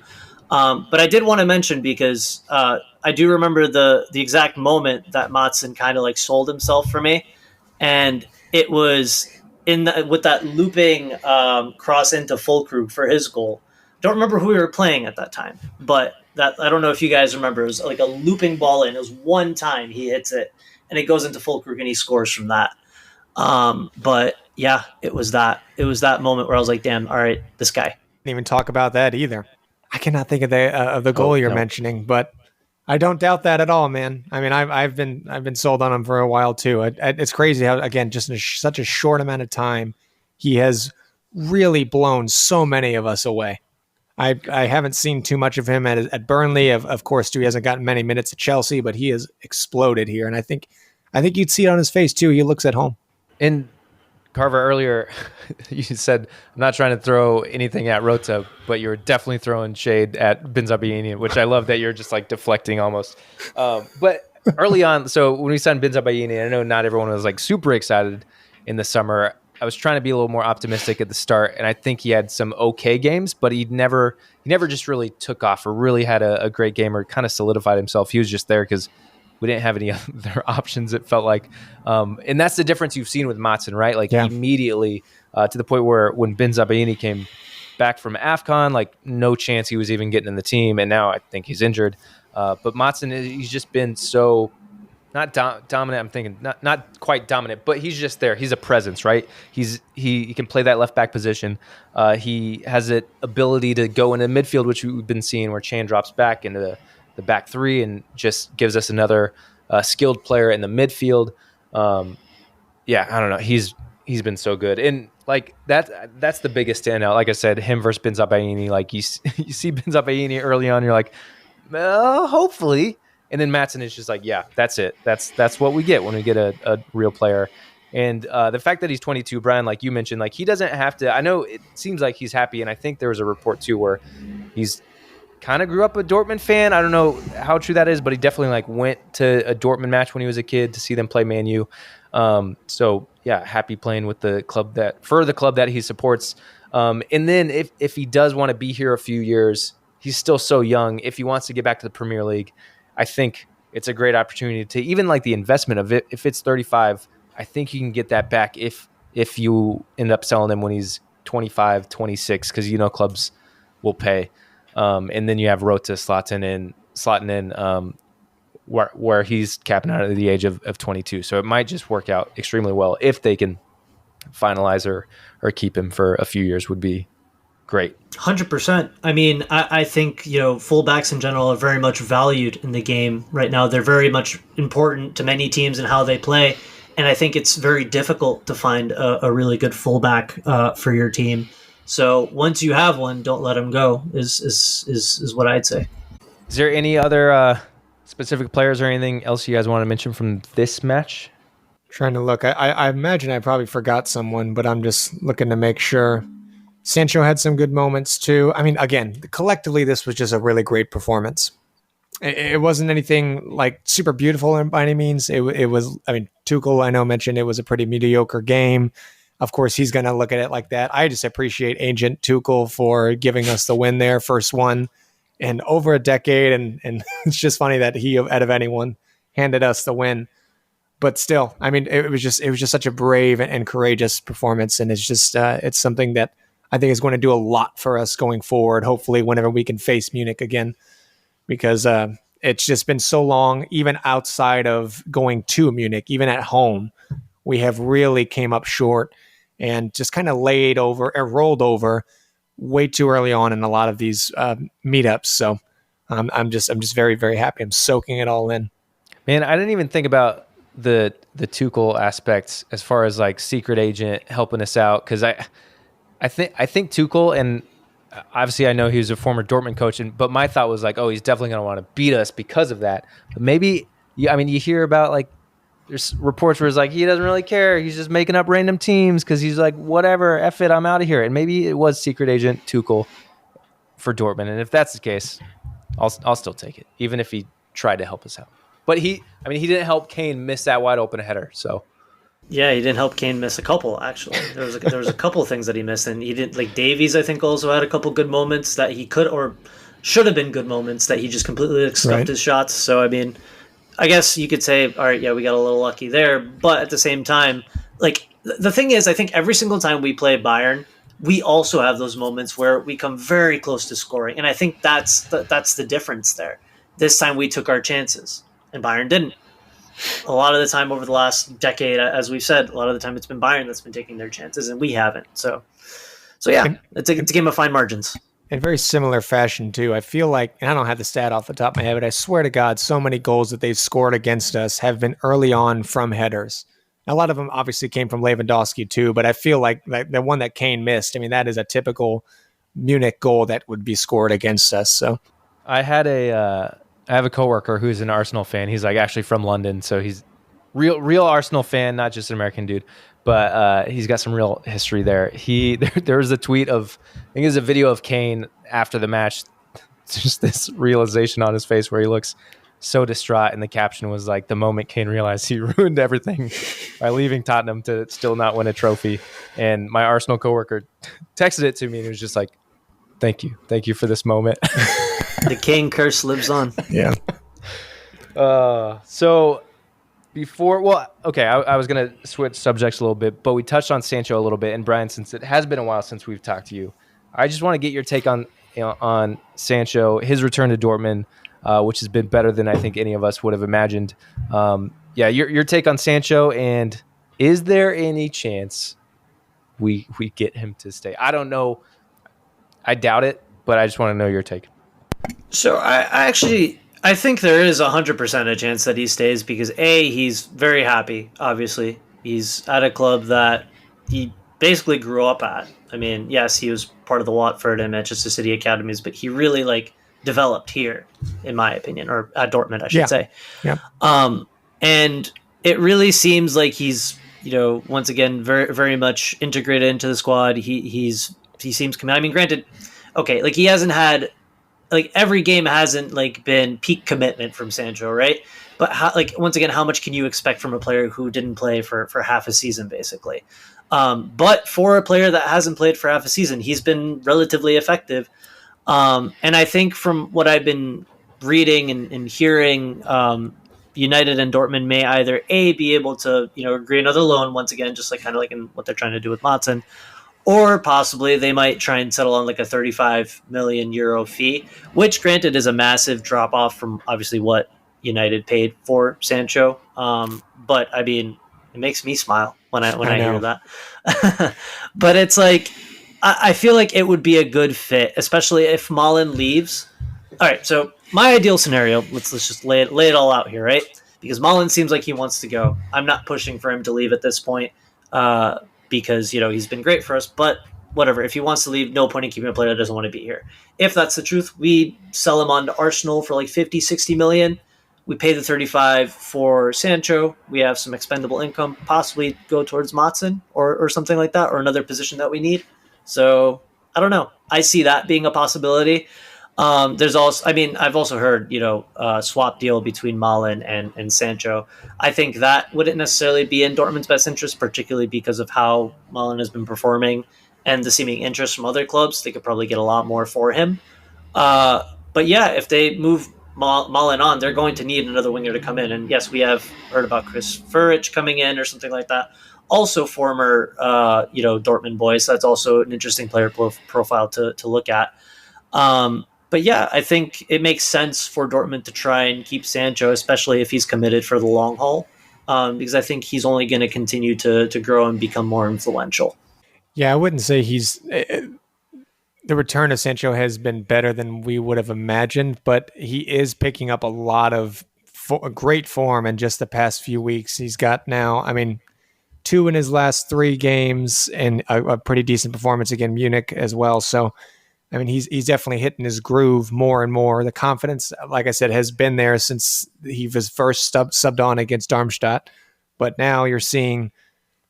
But I did want to mention, because I do remember the exact moment that Maatsen kind of sold himself for me. And it was with that looping cross into Füllkrug for his goal. Don't remember who we were playing at that time, but that, I don't know if you guys remember, it was like a looping ball in. It was one time he hits it and it goes into Füllkrug and he scores from that. But yeah, it was that moment where I was like, damn, all right, this guy. Didn't even talk about that either. I cannot think of the goal you're mentioning, but I don't doubt that at all, man. I've been sold on him for a while too. It's crazy how, again, just in such a short amount of time, he has really blown so many of us away. I haven't seen too much of him at Burnley. Of course, too, he hasn't gotten many minutes at Chelsea, but he has exploded here, and I think you'd see it on his face too. He looks at home. And Carver, earlier you said, I'm not trying to throw anything at Rota, but you're definitely throwing shade at Benzabaini, which I love that you're just deflecting almost. But early on, so when we signed Benzabaini, I know not everyone was super excited in the summer. I was trying to be a little more optimistic at the start, and I think he had some okay games, but he never just really took off or really had a great game or kind of solidified himself. He was just there because we didn't have any other options, it felt like. And that's the difference you've seen with Maatsen, right? Immediately to the point where when Benzabaini came back from AFCON, no chance he was even getting in the team, and now I think he's injured. But Maatsen, he's just been so... not dominant. I'm thinking not quite dominant, but he's just there. He's a presence, right? He can play that left back position. He has the ability to go into midfield, which we've been seeing, where Chan drops back into the back three and just gives us another skilled player in the midfield. I don't know. He's been so good, and that's the biggest standout. Like I said, him versus Benzabaini. You see Benzabaini early on, you're like, well, hopefully. And then Maatsen is just that's it. That's what we get when we get a real player. And the fact that he's 22, Brian, like you mentioned, like he doesn't have to. I know it seems like he's happy, and I think there was a report too where he's kind of grew up a Dortmund fan. I don't know how true that is, but he definitely like went to a Dortmund match when he was a kid to see them play Man U. So yeah, happy playing with the club that he supports. And then if he does want to be here a few years, he's still so young. If he wants to get back to the Premier League, I think it's a great opportunity to even like the investment of it. If it's 35, I think you can get that back if you end up selling him when he's 25, 26, because clubs will pay. And then you have Rota slotting in where he's capping out at the age of 22. So it might just work out extremely well if they can finalize or keep him for a few years would be great. 100%. I mean, I think, fullbacks in general are very much valued in the game right now. They're very much important to many teams and how they play. And I think it's very difficult to find a really good fullback for your team. So once you have one, don't let him go is what I'd say. Is there any other specific players or anything else you guys want to mention from this match? Trying to look. I imagine I probably forgot someone, but I'm just looking to make sure. Sancho had some good moments too. I mean, again, collectively, this was just a really great performance. It wasn't anything like super beautiful by any means. It was, I mean, Tuchel, I know, mentioned it was a pretty mediocre game. Of course, he's going to look at it like that. I just appreciate Agent Tuchel for giving us the win there, first one in over a decade. And it's just funny that he, out of anyone, handed us the win. But still, I mean, it was just such a brave and courageous performance. And it's just, it's something that I think is going to do a lot for us going forward, hopefully whenever we can face Munich again, because it's just been so long, even outside of going to Munich, even at home, we have really came up short and just kind of rolled over way too early on in a lot of these meetups. So I'm just very, very happy. I'm soaking it all in. Man, I didn't even think about the Tuchel aspects as far as like secret agent helping us out, because I think Tuchel, and obviously I know he was a former Dortmund coach, but my thought was like, oh, he's definitely going to want to beat us because of that. But maybe, you hear about like, there's reports where it's like, he doesn't really care. He's just making up random teams because he's like, whatever, F it, I'm out of here. And maybe it was secret agent Tuchel for Dortmund. And if that's the case, I'll still take it, even if he tried to help us out. But he didn't help Kane miss that wide open header, so. Yeah, he didn't help Kane miss a couple, actually. There was a couple of things that he missed, and he didn't, like Davies, I think, also had a couple good moments that he could or should have been good moments that he just completely scuffed his shots. So, I mean, I guess you could say, all right, yeah, we got a little lucky there. But at the same time, like, the thing is, I think every single time we play Bayern, we also have those moments where we come very close to scoring. And I think that's the difference there. This time we took our chances, and Bayern didn't. A lot of the time over the last decade, as we've said, a lot of the time it's been Bayern that's been taking their chances, and we haven't. So yeah, it's a game of fine margins. In very similar fashion, too, I feel like, and I don't have the stat off the top of my head, but I swear to God, so many goals that they've scored against us have been early on from headers. A lot of them obviously came from Lewandowski, too, but I feel like the one that Kane missed, I mean, that is a typical Munich goal that would be scored against us. So I have a coworker who's an Arsenal fan. He's like actually from London, so he's real Arsenal fan, not just an American dude. But he's got some real history there. There was a tweet of, I think it was a video of Kane after the match, just this realization on his face where he looks so distraught, and the caption was like, the moment Kane realized he ruined everything by leaving Tottenham to still not win a trophy. And my Arsenal coworker texted it to me, and he was just like, thank you for this moment. The Kane curse lives on. Yeah. So I was going to switch subjects a little bit, but we touched on Sancho a little bit. And Brian, since it has been a while since we've talked to you, I just want to get your take on Sancho, his return to Dortmund, which has been better than I think any of us would have imagined. Your take on Sancho, and is there any chance we get him to stay? I don't know. I doubt it, but I just want to know your take. So I think there is 100% a chance that he stays because he's very happy. Obviously, he's at a club that he basically grew up at. I mean, yes, he was part of the Watford and Manchester City academies, but he really developed here, in my opinion, or at Dortmund, I should say. Yeah. And it really seems like he's once again, very, very much integrated into the squad. He seems committed. I mean, granted, okay, like he hasn't had, like every game hasn't like been peak commitment from Sancho, right? But once again, how much can you expect from a player who didn't play for half a season, basically? But for a player that hasn't played for half a season, he's been relatively effective. And I think from what I've been reading and hearing, United and Dortmund may either be able to agree another loan once again, just like kind of like in what they're trying to do with Maatsen, or possibly they might try and settle on like a 35 million euro fee, which granted is a massive drop off from obviously what United paid for Sancho. But I mean, it makes me smile when I hear that. But it's like, I feel like it would be a good fit, especially if Malen leaves. All right, so my ideal scenario, let's just lay it all out here, right? Because Malen seems like he wants to go. I'm not pushing for him to leave at this point because, he's been great for us, but whatever. If he wants to leave, no point in keeping a player that doesn't want to be here. If that's the truth, we sell him on to Arsenal for like 50, 60 million. We pay the 35 for Sancho. We have some expendable income, possibly go towards Maatsen or something like that, or another position that we need. So I don't know. I see that being a possibility. There's also, I mean, I've also heard, a swap deal between Malen and Sancho. I think that wouldn't necessarily be in Dortmund's best interest, particularly because of how Malen has been performing and the seeming interest from other clubs. They could probably get a lot more for him. But yeah, if they move Malen on, they're going to need another winger to come in. And yes, we have heard about Chris Furich coming in or something like that. Also former, Dortmund boys. So that's also an interesting player profile to look at. But yeah, I think it makes sense for Dortmund to try and keep Sancho, especially if he's committed for the long haul, because I think he's only going to continue to grow and become more influential. Yeah, I wouldn't say the return of Sancho has been better than we would have imagined, but he is picking up a lot of great form in just the past few weeks. He's got now, 2 in his last 3 games and a pretty decent performance against Munich as well. So, he's definitely hitting his groove more and more. The confidence, like I said, has been there since he was first subbed on against Darmstadt. But now you're seeing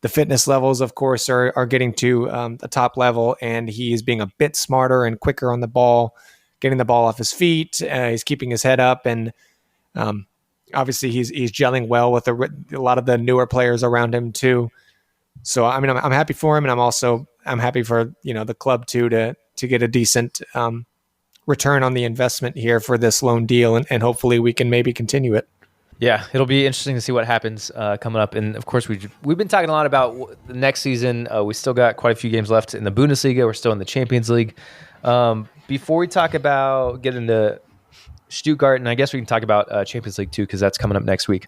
the fitness levels, of course, are getting to a top level, and he is being a bit smarter and quicker on the ball, getting the ball off his feet. He's keeping his head up, and obviously he's gelling well with a lot of the newer players around him too. So I'm happy for him, and I'm happy for the club too to get a decent return on the investment here for this loan deal, and hopefully we can maybe continue it. Yeah, it'll be interesting to see what happens coming up. And of course, we've been talking a lot about the next season. We still got quite a few games left in the Bundesliga. We're still in the Champions League. Before we talk about getting to Stuttgart, and I guess we can talk about Champions League too, because that's coming up next week.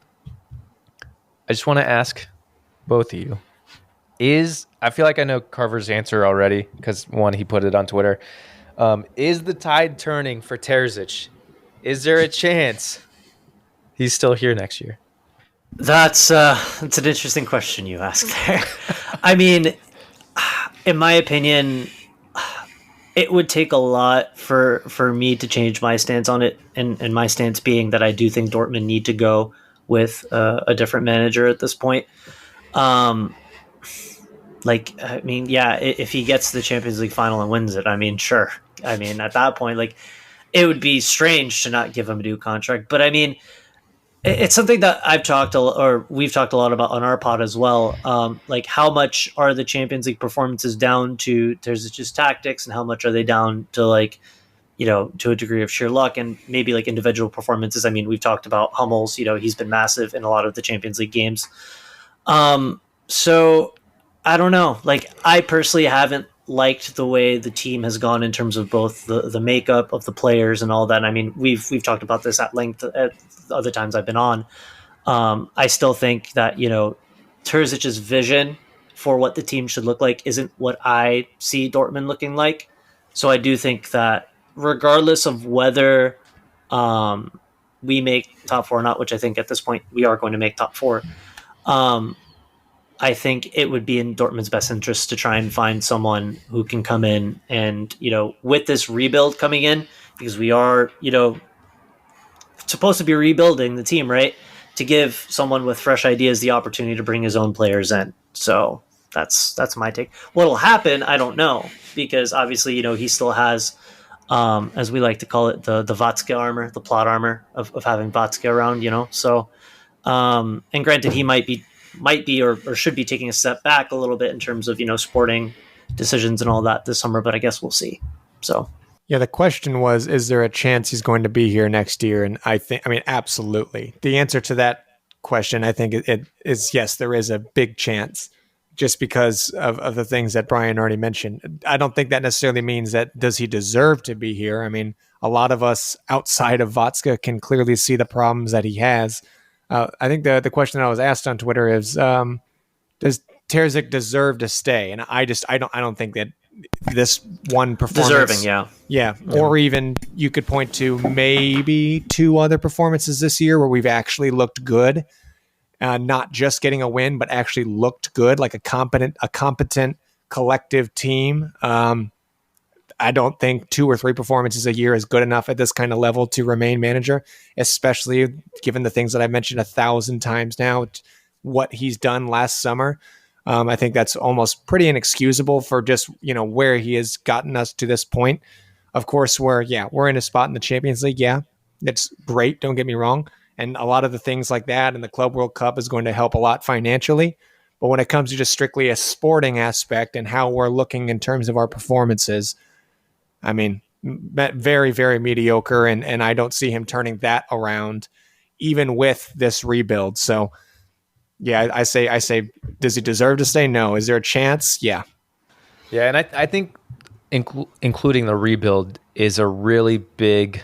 I just want to ask both of you, I feel like I know Carver's answer already, because one, he put it on Twitter. Is the tide turning for Terzic? Is there a chance he's still here next year? That's an interesting question you asked there. In my opinion, it would take a lot for me to change my stance on it, and my stance being that I do think Dortmund need to go with a different manager at this point. If he gets to the Champions League final and wins it, sure. At that point, it would be strange to not give him a new contract. But it's something that we've talked a lot about on our pod as well. How much are the Champions League performances down to Terzic's tactics, and how much are they down to to a degree of sheer luck and maybe individual performances? We've talked about Hummels. He's been massive in a lot of the Champions League games. So I don't know. I personally haven't liked the way the team has gone in terms of both the makeup of the players and all that. We've talked about this at length at other times I've been on. I still think that, Terzic's vision for what the team should look like isn't what I see Dortmund looking like. So I do think that regardless of whether we make top 4 or not, which I think at this point we are going to make top 4, I think it would be in Dortmund's best interest to try and find someone who can come in and, with this rebuild coming in, because we are, supposed to be rebuilding the team, right? to give someone with fresh ideas the opportunity to bring his own players in. So that's my take. What'll happen, I don't know, because obviously, he still has, as we like to call it, the Vatska armor, the plot armor of having Vatska around, So, and granted, he might be or should be taking a step back a little bit in terms of, sporting decisions and all that this summer, but I guess we'll see. So. Yeah, the question was, is there a chance he's going to be here next year? And I mean, absolutely. The answer to that question, I think it is yes, there is a big chance, just because of the things that Brian already mentioned. I don't think that necessarily means that does he deserve to be here. I mean, a lot of us outside of Vatska can clearly see the problems that he has. I think the question that I was asked on Twitter is, does Terzic deserve to stay? And I don't think that this one performance deserving, yeah, or even you could point to maybe 2 other performances this year where we've actually looked good, not just getting a win, but actually looked good, like a competent collective team. I don't think 2 or 3 performances a year is good enough at this kind of level to remain manager, especially given the things that I've mentioned 1,000 times now, what he's done last summer. I think that's almost pretty inexcusable for just, where he has gotten us to this point. Of course, we're in a spot in the Champions League. Yeah, it's great. Don't get me wrong. And a lot of the things like that and the Club World Cup is going to help a lot financially. But when it comes to just strictly a sporting aspect and how we're looking in terms of our performances, I mean, very, very mediocre. And I don't see him turning that around, even with this rebuild. So, yeah, I say, does he deserve to stay? No. Is there a chance? Yeah. Yeah, and I think including the rebuild is a really big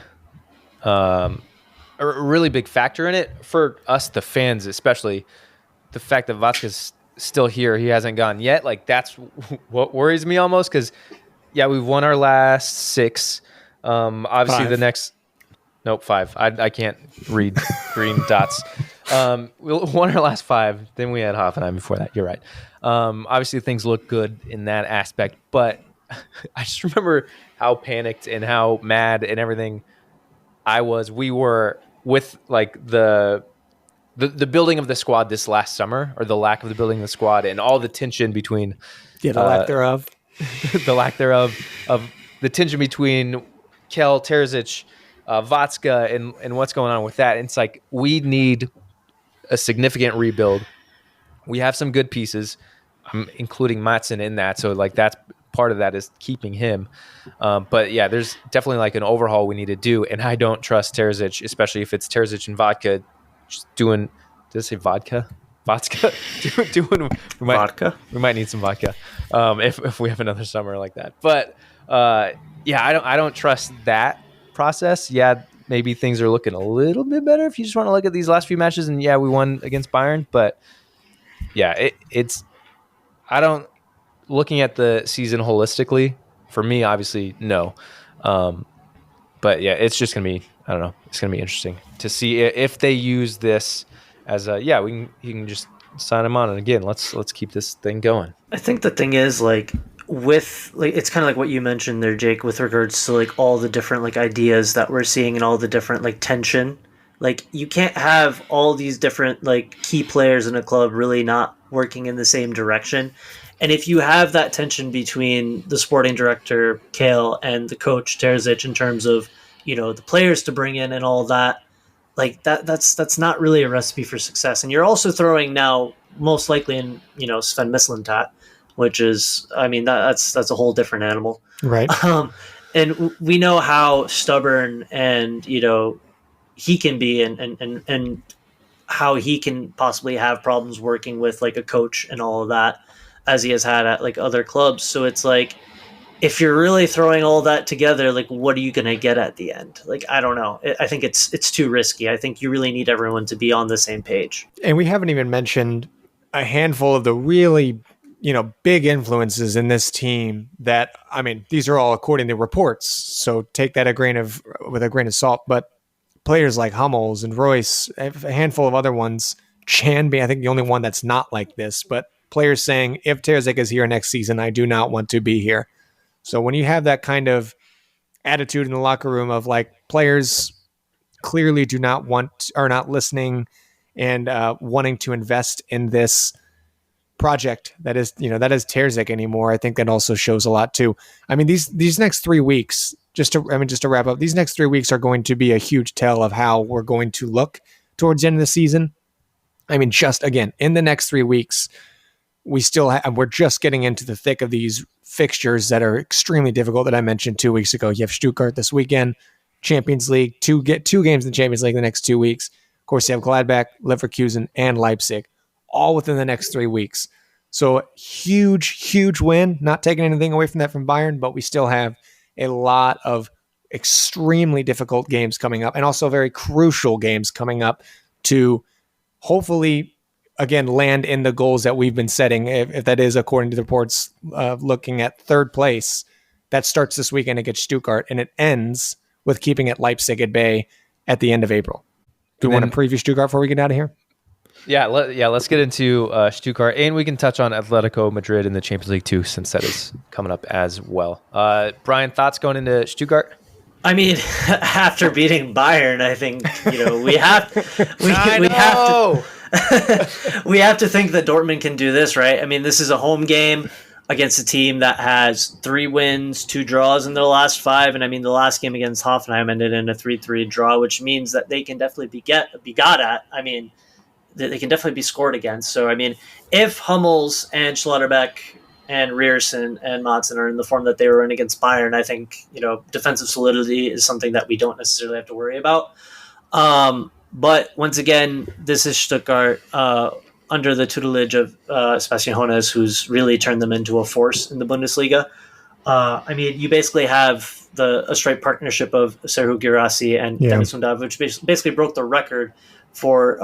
factor in it for us, the fans, especially the fact that Vatska's still here. He hasn't gone yet. Like, that's what worries me almost, because, yeah, we've won our last 6. Obviously, 5. the next... Nope, 5. I can't read green dots. We won our last 5. Then we had Hoffenheim before that. You're right. Obviously, things look good in that aspect. But I just remember how panicked and how mad and everything we were with, like, the building of the squad this last summer, or the lack of the building of the squad, and all the tension between... Yeah, the lack thereof. The lack thereof of the tension between Kel, Terzic, Vatska, and what's going on with that. And it's like, we need a significant rebuild. We have some good pieces, including Matson in that. So, like, that's part of that is keeping him. But yeah, there's definitely like an overhaul we need to do. And I don't trust Terzic, especially if it's Terzic and Vodka just doing, did I say vodka? Vodka? doing Vodka? We might need some vodka if we have another summer like that. But yeah, I don't trust that process. Yeah, maybe things are looking a little bit better if you just want to look at these last few matches. And yeah, we won against Bayern, but yeah, it's looking at the season holistically, for me, obviously, no. But yeah, it's just gonna be, I don't know, it's gonna be interesting to see if they use this as a, yeah, you can just sign him on, and again, let's keep this thing going. I think the thing is, like, with, like, it's kind of like what you mentioned there, Jake, with regards to, like, all the different, like, ideas that we're seeing and all the different, like, tension. Like, you can't have all these different, like, key players in a club really not working in the same direction. And if you have that tension between the sporting director, Kale, and the coach, Terzic, in terms of, you know, the players to bring in and all that, like, that's not really a recipe for success. And you're also throwing now, most likely, in, you know, Sven Mislintat, which is, I mean, that's a whole different animal. Right. And we know how stubborn and, you know, he can be, and how he can possibly have problems working with, like, a coach and all of that, as he has had at, like, other clubs. So it's like, if you're really throwing all that together, like, what are you going to get at the end? Like, I don't know. I think it's too risky. I think you really need everyone to be on the same page. And we haven't even mentioned a handful of the really, you know, big influences in this team that, I mean, these are all according to reports, so take that with a grain of salt. But players like Hummels and Royce, a handful of other ones, Chanby, I think the only one that's not like this, but players saying, if Terzic is here next season, I do not want to be here. So when you have that kind of attitude in the locker room of, like, players clearly do not want, are not listening and wanting to invest in this project that is Terzic anymore. I think that also shows a lot too. I mean, these next 3 weeks, just to wrap up, these next 3 weeks are going to be a huge tell of how we're going to look towards the end of the season. I mean, just again, in the next 3 weeks, we're just getting into the thick of these fixtures that are extremely difficult that I mentioned 2 weeks ago. You have Stuttgart this weekend, Champions League, get 2 games in the Champions League the next 2 weeks. Of course, you have Gladbach, Leverkusen, and Leipzig, all within the next 3 weeks. So huge win, not taking anything away from that from Bayern, but we still have a lot of extremely difficult games coming up and also very crucial games coming up to hopefully, again, land in the goals that we've been setting. If that is, according to the reports, looking at third place, that starts this weekend against Stuttgart and it ends with keeping it Leipzig at bay at the end of April. Do we want to preview Stuttgart before we get out of here? Yeah, let's get into Stuttgart, and we can touch on Atletico Madrid in the Champions League too, since that is coming up as well. Brian, thoughts going into Stuttgart? I mean, after beating Bayern, I think we have we have to think that Dortmund can do this, right? I mean, this is a home game against a team that has 3 wins, 2 draws in their last 5, and I mean the last game against Hoffenheim ended in a 3-3 draw, which means that they can definitely be got at. I mean, they can definitely be scored against. So, I mean, if Hummels and Schlotterbeck and Rierson and Madsen are in the form that they were in against Bayern, I think, defensive solidity is something that we don't necessarily have to worry about. But once again, this is Stuttgart under the tutelage of Sebastian Hoeneß, who's really turned them into a force in the Bundesliga. I mean, you basically have a straight partnership of Serhou Guirassy and Dennis Undav, which basically broke the record for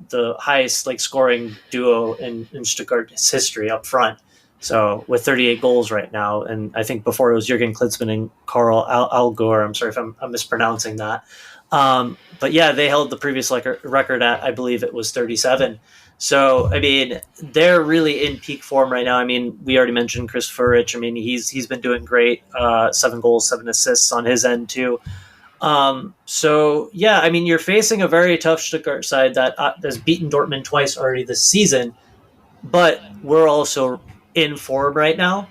the highest scoring duo in Stuttgart's history up front. So with 38 goals right now, and I think before it was Jürgen Klinsmann and Karl Allgäuer. I'm sorry if I'm mispronouncing that. But yeah, they held the previous record at, I believe it was 37. So, I mean, they're really in peak form right now. I mean, we already mentioned Chris Furich. I mean, he's been doing great. 7 goals, 7 assists on his end too. So yeah, I mean, you're facing a very tough Stuttgart side that has beaten Dortmund twice already this season, but we're also in form right now.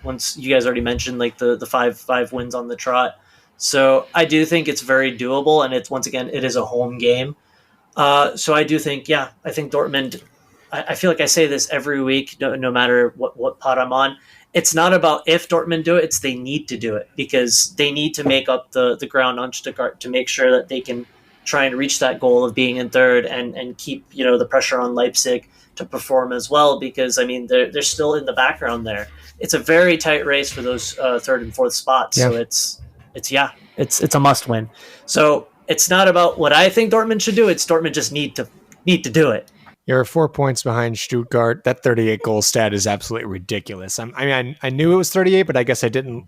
Once you guys already mentioned, the five wins on the trot. So I do think it's very doable, and it is a home game. So I do think, I think Dortmund, I feel like I say this every week, no matter what pod I'm on. It's not about if Dortmund do it, it's they need to do it, because they need to make up the ground on Stuttgart to make sure that they can try and reach that goal of being in third and keep, the pressure on Leipzig to perform as well, because, I mean, they're still in the background there. It's a very tight race for those third and fourth spots. Yeah. So it's a must win. So it's not about what I think Dortmund should do. It's Dortmund just need to do it. You're 4 points behind Stuttgart. That 38 goal stat is absolutely ridiculous. I knew it was 38, but I guess I didn't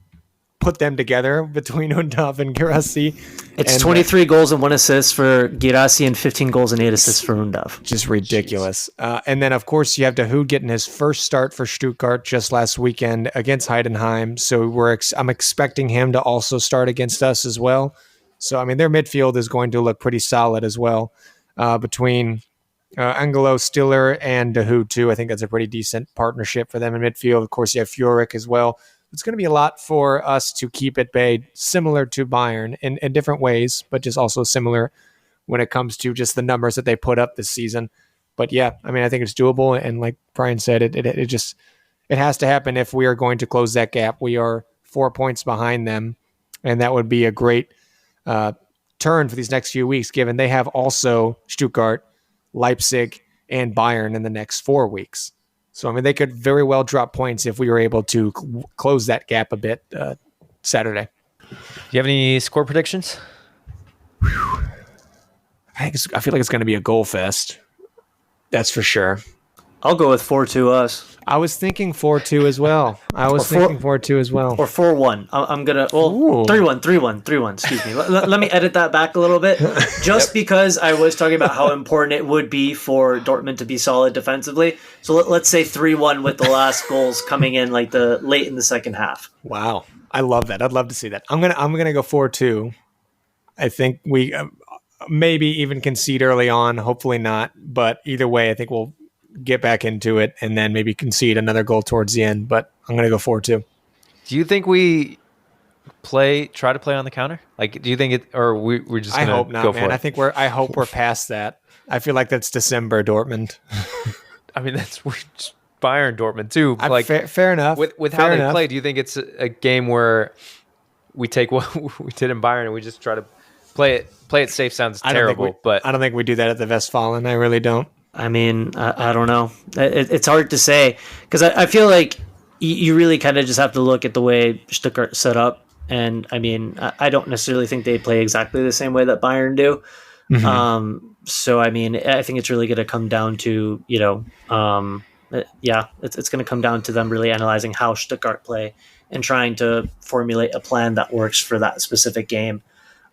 put them together between Undav and Guirassy. It's 23 goals and 1 assist for Guirassy and 15 goals and 8 assists for Undav. Just ridiculous. And then, of course, you have Dahoud getting his first start for Stuttgart just last weekend against Heidenheim. So I'm expecting him to also start against us as well. So, I mean, their midfield is going to look pretty solid as well between Angelo, Stiller, and Dahoud too. I think that's a pretty decent partnership for them in midfield. Of course, you have Furyk as well. It's going to be a lot for us to keep at bay, similar to Bayern in different ways, but just also similar when it comes to just the numbers that they put up this season. But yeah, I mean, I think it's doable. And like Brian said, it has to happen if we are going to close that gap. We are 4 points behind them, and that would be a great turn for these next few weeks, given they have also Stuttgart, Leipzig, and Bayern in the next 4 weeks. So, I mean, they could very well drop points if we were able to close that gap a bit Saturday. Do you have any score predictions? I feel like it's going to be a goal fest. That's for sure. I'll go with 4-2 us. I was thinking 4-2 as well. Or 4-1. I'm going to... Well, 3-1. Excuse me. Let me edit that back a little bit. Just because I was talking about how important it would be for Dortmund to be solid defensively. So let's say 3-1 with the last goals coming in late in the second half. Wow. I love that. I'd love to see that. I'm gonna go 4-2. I think maybe even concede early on. Hopefully not. But either way, I think we'll get back into it and then maybe concede another goal towards the end. But I'm going to go 4-2. Do you think we try to play on the counter? Like, do you think it, or we're just going to go for it? I hope not, man. I hope we're past that. I feel like that's December Dortmund. I mean, that's Bayern Dortmund too. Like, fair enough. With how they play, do you think it's a game where we take what we did in Bayern and we just try to play it safe? Sounds terrible, but I don't think we do that at the Westfalen. I really don't. I mean, I don't know. It's hard to say because I feel like you really kind of just have to look at the way Stuttgart set up. And I mean, I don't necessarily think they play exactly the same way that Bayern do. Mm-hmm. So, I mean, I think it's really going to come down to, it's going to come down to them really analyzing how Stuttgart play and trying to formulate a plan that works for that specific game.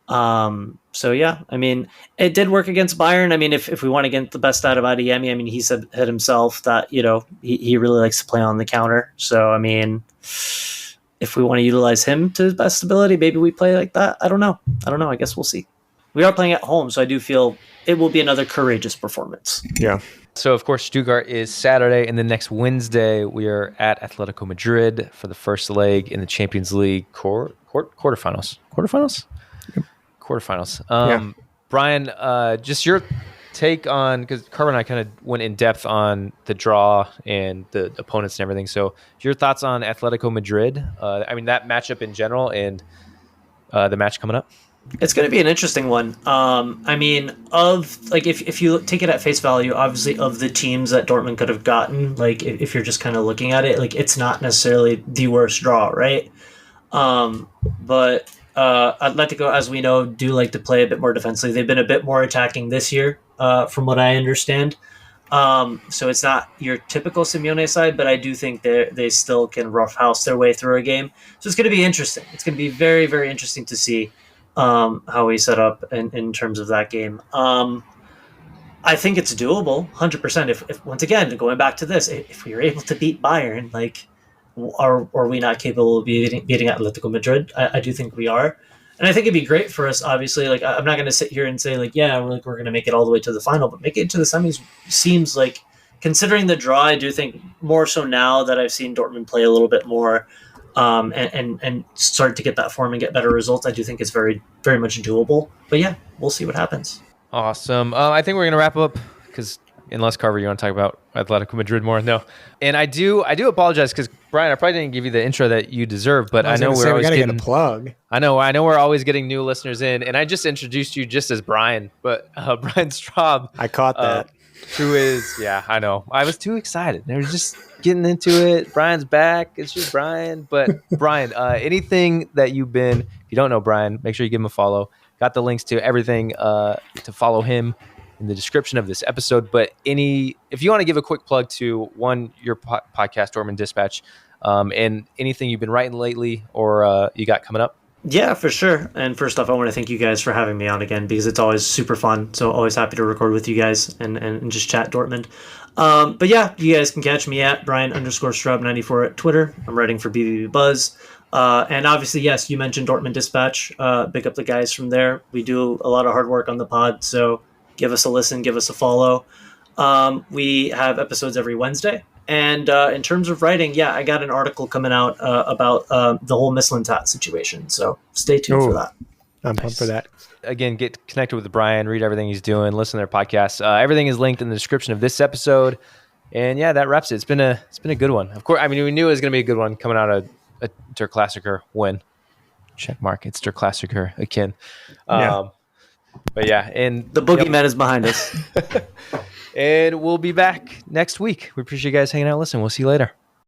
So, yeah, I mean, it did work against Bayern. I mean, if we want to get the best out of Adeyemi, I mean, he said himself that, he really likes to play on the counter. So, I mean, if we want to utilize him to his best ability, maybe we play like that. I don't know. I guess we'll see. We are playing at home, so I do feel it will be another courageous performance. Yeah. So, of course, Stuttgart is Saturday, and then next Wednesday we are at Atlético Madrid for the first leg in the Champions League quarterfinals. Quarterfinals? Yep. Quarterfinals. Brian, just your take on, because Carver and I kind of went in depth on the draw and the opponents and everything. So, your thoughts on Atlético Madrid? I mean, that matchup in general and the match coming up? It's going to be an interesting one. I mean, if you take it at face value, obviously of the teams that Dortmund could have gotten, like if you're just kind of looking at it, like it's not necessarily the worst draw, right? But Atletico, as we know, do like to play a bit more defensively. They've been a bit more attacking this year, from what I understand. So it's not your typical Simeone side, but I do think they still can roughhouse their way through a game. So it's going to be interesting. It's going to be very, very interesting to see how we set up in terms of that game. I think it's doable, 100%. If once again, going back to this, if we were able to beat Bayern, like, are we not capable of beating Atletico Madrid? I do think we are. And I think it'd be great for us, obviously. Like, I'm not going to sit here and say, like, yeah, we're going to make it all the way to the final, but making it to the semis seems like, considering the draw, I do think more so now that I've seen Dortmund play a little bit more, and start to get that form and get better results, I do think it's very, very much doable. But yeah, we'll see what happens. Awesome. I think we're going to wrap up because unless, Carver, you want to talk about Atletico Madrid more? No. And I do apologize because, Brian, I probably didn't give you the intro that you deserve, but I know we're always getting a plug. I know we're always getting new listeners in, and I just introduced you just as Brian, but Brian Straub. I caught that. Who is, yeah, I know. I was too excited. They were just getting into it. Brian's back. It's just Brian. But Brian, anything that you've been, if you don't know Brian, make sure you give him a follow. Got the links to everything to follow him in the description of this episode. But if you want to give a quick plug to your podcast, Dortmund Dispatch, and anything you've been writing lately or you got coming up. Yeah, for sure. And first off, I want to thank you guys for having me on again because it's always super fun. So always happy to record with you guys and just chat Dortmund. But yeah, you guys can catch me at Brian_Straub94 at Twitter. I'm writing for BVB Buzz. And obviously, yes, you mentioned Dortmund Dispatch. Pick up the guys from there. We do a lot of hard work on the pod. So give us a listen, give us a follow. We have episodes every Wednesday. And in terms of writing, yeah, I got an article coming out about the whole Mislintat situation. So stay tuned for that. I'm pumped for that. Again, get connected with Brian, read everything he's doing, listen to their podcasts. Everything is linked in the description of this episode. And yeah, that wraps it. It's been a good one. Of course, I mean, we knew it was going to be a good one coming out of a Der Klassiker win. Check mark. It's Der Klassiker again. Yeah. But yeah, and the boogeyman is behind us. And we'll be back next week. We appreciate you guys hanging out and listening. We'll see you later.